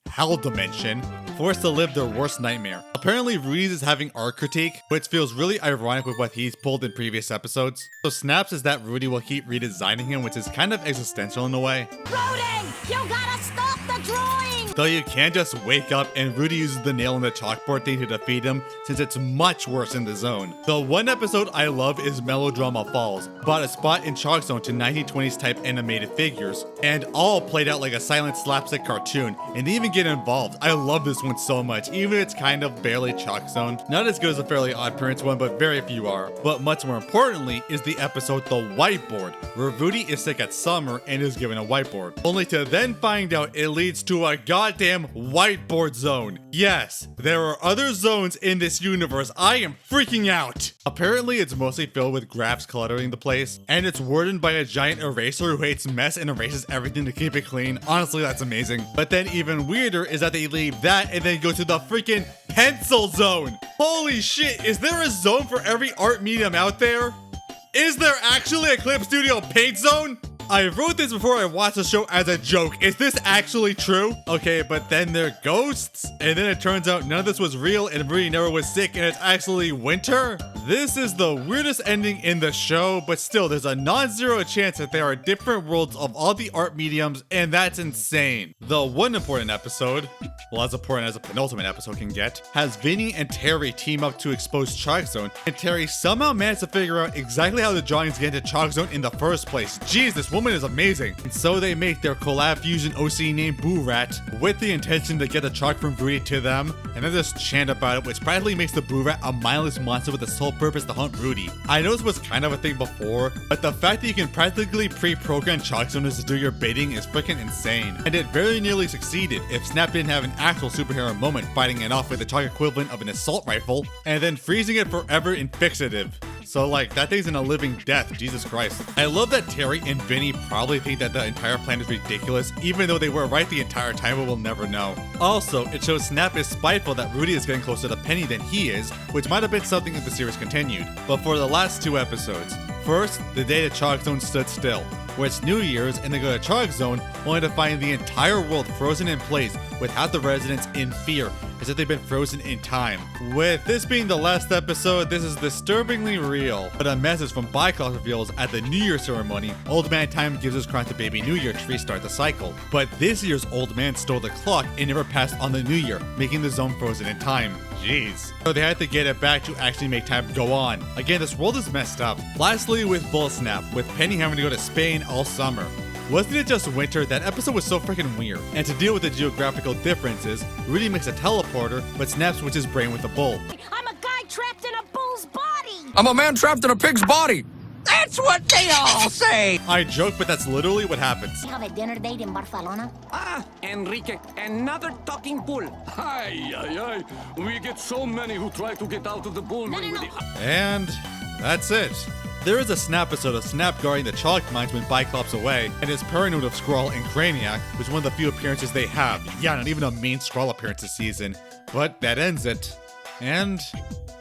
hell dimension, forced to live their worst nightmare. Apparently, Rudy's is having art critique, which feels really ironic with what he's pulled in previous episodes. So Snaps is that Rudy will keep redesigning him, which is kind of existential in a way. Rudy, you gotta stop the drawing! Though you can't just wake up and Rudy uses the nail in the chalkboard thing to defeat him, since it's much worse in the zone. The one episode I love is Melodrama Falls, bought a spot in Chalkzone to 1920s type animated figures, and all played out like a silent slapstick cartoon, and they even get involved. I love this one so much, even if it's kind of barely Chalkzone. Not as good as the Fairly Oddparents one, but very few are. But much more importantly is the episode The Whiteboard, where Rudy is sick at summer and is given a whiteboard, only to then find out it leads to a goddamn whiteboard zone. Yes, there are other zones in this universe. I am freaking out. Apparently it's mostly filled with graphs cluttering the place, and it's wardened by a giant eraser who hates mess and erases everything to keep it clean. Honestly, that's amazing. But then even weirder is that they leave that and then go to the freaking pencil zone. Holy shit, is there a zone for every art medium out there? Is there actually a Clip Studio paint zone? I wrote this before I watched the show as a joke. Is this actually true? Okay, but then they're ghosts? And then it turns out none of this was real and Rudy never was sick and it's actually winter? This is the weirdest ending in the show, but still there's a non-zero chance that there are different worlds of all the art mediums, and that's insane. The one important episode, well, as important as a penultimate episode can get, has Vinny and Terry team up to expose Chalkzone, and Terry somehow managed to figure out exactly how the drawings get into Chalkzone in the first place. Jeez, this woman is amazing. And so they make their collab fusion OC named Boo Rat with the intention to get the chalk from Rudy to them, and then just chant about it, which practically makes the Boo Rat a mindless monster with the sole purpose to hunt Rudy. I know this was kind of a thing before, but the fact that you can practically pre-program Chalkzoners to do your bidding is freaking insane. And it very nearly succeeded if Snap didn't have an actual superhero moment fighting it off with the chalk equivalent of an assault rifle, and then freezing it forever in fixative. So like, that thing's in a living death, Jesus Christ. I love that Terry and Vinny probably think that the entire plan is ridiculous, even though they were right the entire time, but we'll never know. Also, it shows Snap is spiteful that Rudy is getting closer to Penny than he is, which might have been something if the series continued. But for the last two episodes, first, the day the Chalkzone stood still, where it's New Year's and they go to Chalkzone only to find the entire world frozen in place with half the residents in fear, as if they've been frozen in time. With this being the last episode, this is disturbingly real, but a message from Biclops reveals at the New Year ceremony, Old Man Time gives his crown to Baby New Year to restart the cycle. But this year's Old Man stole the clock and never passed on the New Year, making the zone frozen in time. Jeez. So they had to get it back to actually make time go on. Again, this world is messed up. Lastly, with Bull Snap, with Penny having to go to Spain all summer. Wasn't it just winter? That episode was so freaking weird. And to deal with the geographical differences, Rudy makes a teleporter, but Snap switches brain with a bull. I'm a guy trapped in a bull's body. I'm a man trapped in a pig's body. That's what they all say. I joke, but that's literally what happens. Have a dinner date in Barcelona? Ah, Enrique, another talking bull. Ay, ay, ay. We get so many who try to get out of the bull ring. And that's it. There is a Snap episode of Snap guarding the chalk mines when Biclops away, and is paranoid of Skrull and Craniac, which is one of the few appearances they have. Yeah, not even a main Skrull appearance this season. But that ends it. And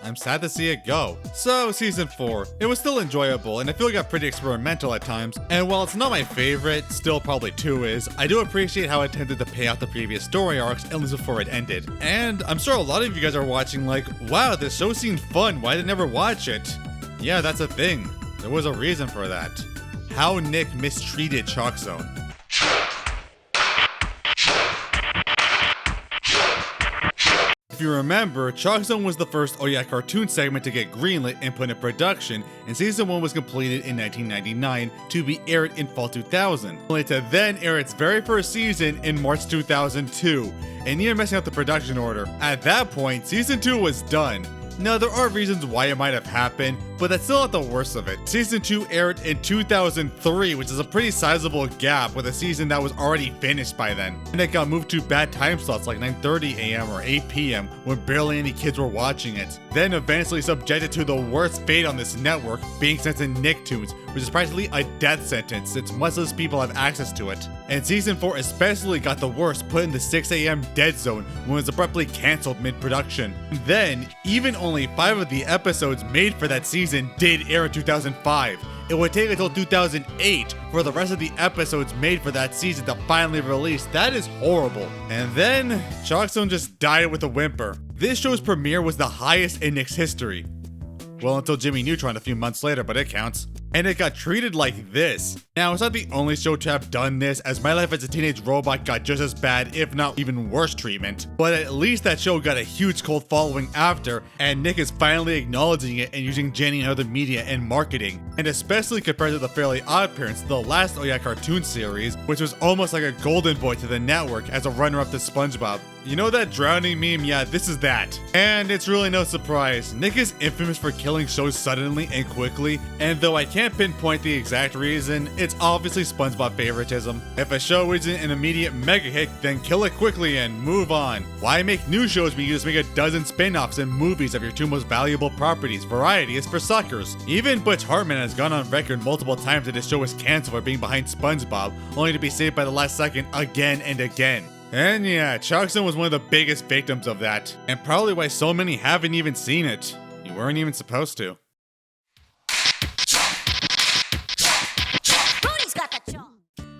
I'm sad to see it go. So, season 4. It was still enjoyable, and I feel it got pretty experimental at times. And while it's not my favorite, still probably 2 is, I do appreciate how it tended to pay out the previous story arcs, at least before it ended. And I'm sure a lot of you guys are watching like, wow, this show seemed fun, why did I never watch it? Yeah, that's a thing. There was a reason for that. How Nick mistreated Chalkzone. If you remember, Chalkzone was the first Oh Yeah cartoon segment to get greenlit and put in production, and season 1 was completed in 1999 to be aired in fall 2000, only to then air its very first season in March 2002, and even messing up the production order. At that point, season 2 was done. Now, there are reasons why it might have happened, but that's still not the worst of it. Season 2 aired in 2003, which is a pretty sizable gap with a season that was already finished by then. And it got moved to bad time slots like 9:30 a.m. or 8 p.m. when barely any kids were watching it. Then eventually subjected to the worst fate on this network, being sent to Nicktoons, which is practically a death sentence since much less people have access to it. And season 4 especially got the worst, put in the 6 a.m. dead zone when it was abruptly cancelled mid-production. Then, even only 5 of the episodes made for that season did air in 2005. It would take until 2008 for the rest of the episodes made for that season to finally release. That is horrible. And then, Chalkzone just died with a whimper. This show's premiere was the highest in Nick's history. Well, until Jimmy Neutron a few months later, but it counts. and it got treated like this. Now, it's not the only show to have done this, as My Life as a Teenage Robot got just as bad, if not even worse treatment, but at least that show got a huge cult following after, and Nick is finally acknowledging it and using Jenny in other media and marketing, and especially compared to the Fairly Oddparents, the last Oh Yeah cartoon series, which was almost like a golden boy to the network as a runner-up to SpongeBob. You know that drowning meme? Yeah, this is that. And it's really no surprise, Nick is infamous for killing shows suddenly and quickly, and though I can't pinpoint the exact reason, it's obviously SpongeBob favoritism. If a show isn't an immediate mega hit, then kill it quickly and move on. Why make new shows when you just make a dozen spin-offs and movies of your two most valuable properties? Variety is for suckers. Even Butch Hartman has gone on record multiple times that his show was canceled for being behind SpongeBob, only to be saved by the last second again and again. And yeah, Chalkzone was one of the biggest victims of that, and probably why so many haven't even seen it. You weren't even supposed to. Rudy's got the chalk.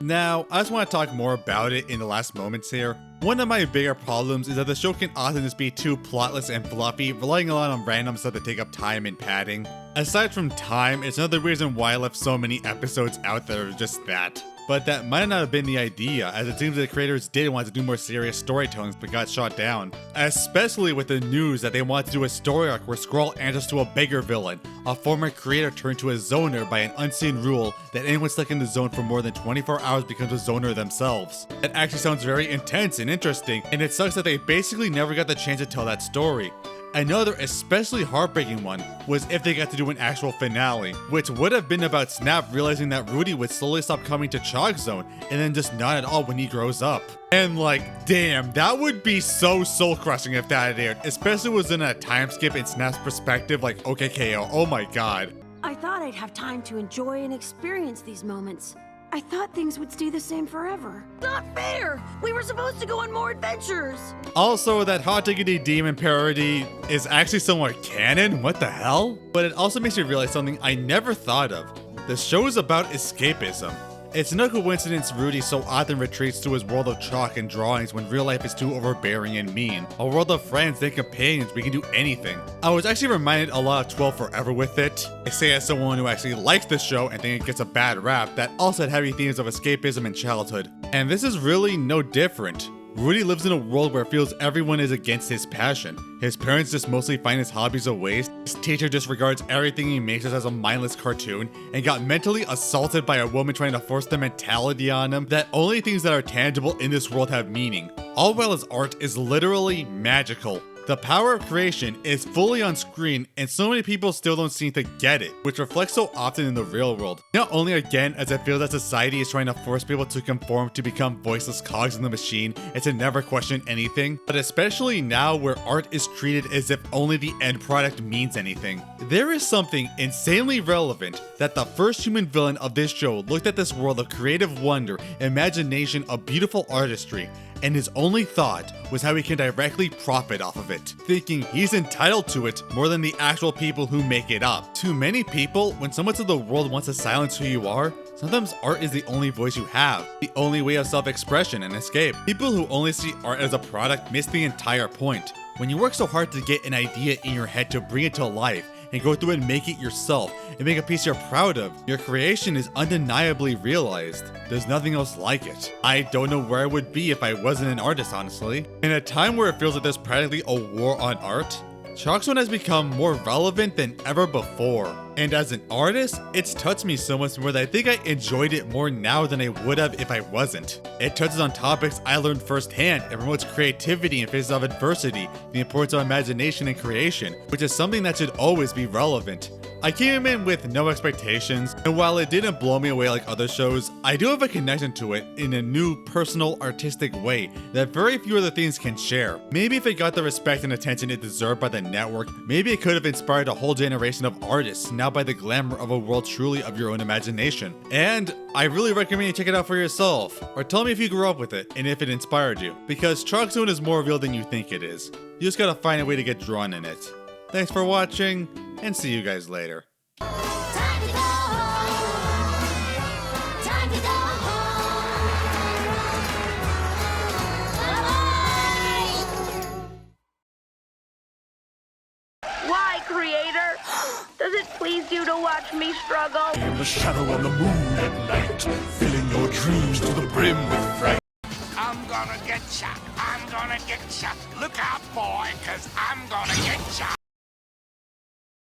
Now, I just want to talk more about it in the last moments here. One of my bigger problems is that the show can often just be too plotless and fluffy, relying a lot on random stuff that take up time and padding. Aside from time, it's another reason why I left so many episodes out that are just that. But that might not have been the idea, as it seems that the creators did want to do more serious storytelling but got shot down. Especially with the news that they want to do a story arc where Skrull answers to a bigger villain, a former creator turned to a zoner by an unseen rule that anyone stuck in the zone for more than 24 hours becomes a zoner themselves. That actually sounds very intense and interesting, and it sucks that they basically never got the chance to tell that story. Another especially heartbreaking one was if they got to do an actual finale, which would have been about Snap realizing that Rudy would slowly stop coming to Chalkzone and then just not at all when he grows up. And like, damn, that would be so soul crushing if that had aired, especially was in a time skip in Snap's perspective like OKKO, oh my god. I thought I'd have time to enjoy and experience these moments. I thought things would stay the same forever. Not fair! We were supposed to go on more adventures! Also, that Hot Diggity Demon parody is actually somewhat canon, what the hell? But it also makes me realize something I never thought of. The show is about escapism. It's no coincidence Rudy so often retreats to his world of chalk and drawings when real life is too overbearing and mean. A world of friends and companions, we can do anything. I was actually reminded a lot of 12 Forever with it. I say as someone who actually likes the show and think it gets a bad rap that also had heavy themes of escapism and childhood. And this is really no different. Rudy lives in a world where it feels everyone is against his passion. His parents just mostly find his hobbies a waste, his teacher disregards everything he makes as a mindless cartoon, and got mentally assaulted by a woman trying to force the mentality on him that only things that are tangible in this world have meaning. All while his art is literally magical. The power of creation is fully on screen, and so many people still don't seem to get it, which reflects so often in the real world. Not only again as it feels that society is trying to force people to conform to become voiceless cogs in the machine and to never question anything, but especially now where art is treated as if only the end product means anything. There is something insanely relevant that the first human villain of this show looked at this world of creative wonder, imagination, of beautiful artistry, and his only thought was how he can directly profit off of it, thinking he's entitled to it more than the actual people who make it up. To many people, when so much of the world wants to silence who you are, sometimes art is the only voice you have, the only way of self-expression and escape. People who only see art as a product miss the entire point. When you work so hard to get an idea in your head to bring it to life, and go through and make it yourself, and make a piece you're proud of, your creation is undeniably realized. There's nothing else like it. I don't know where I would be if I wasn't an artist, honestly. In a time where it feels like there's practically a war on art, Chalkzone has become more relevant than ever before. And as an artist, it's touched me so much more that I think I enjoyed it more now than I would have if I wasn't. It touches on topics I learned firsthand and promotes creativity in face of adversity, the importance of imagination and creation, which is something that should always be relevant. I came in with no expectations, and while it didn't blow me away like other shows, I do have a connection to it in a new, personal, artistic way that very few other things can share. Maybe if it got the respect and attention it deserved by the network, maybe it could have inspired a whole generation of artists now by the glamour of a world truly of your own imagination. And I really recommend you check it out for yourself, or tell me if you grew up with it and if it inspired you, because Chalkzone is more real than you think it is. You just gotta find a way to get drawn in it. Thanks for watching, and see you guys later. Why, Creator? Does it please you to watch me struggle? In the shadow on the moon at night, filling your dreams to the brim with fright. I'm gonna get ya. I'm gonna get ya. Look out, boy, 'cause I'm gonna get ya.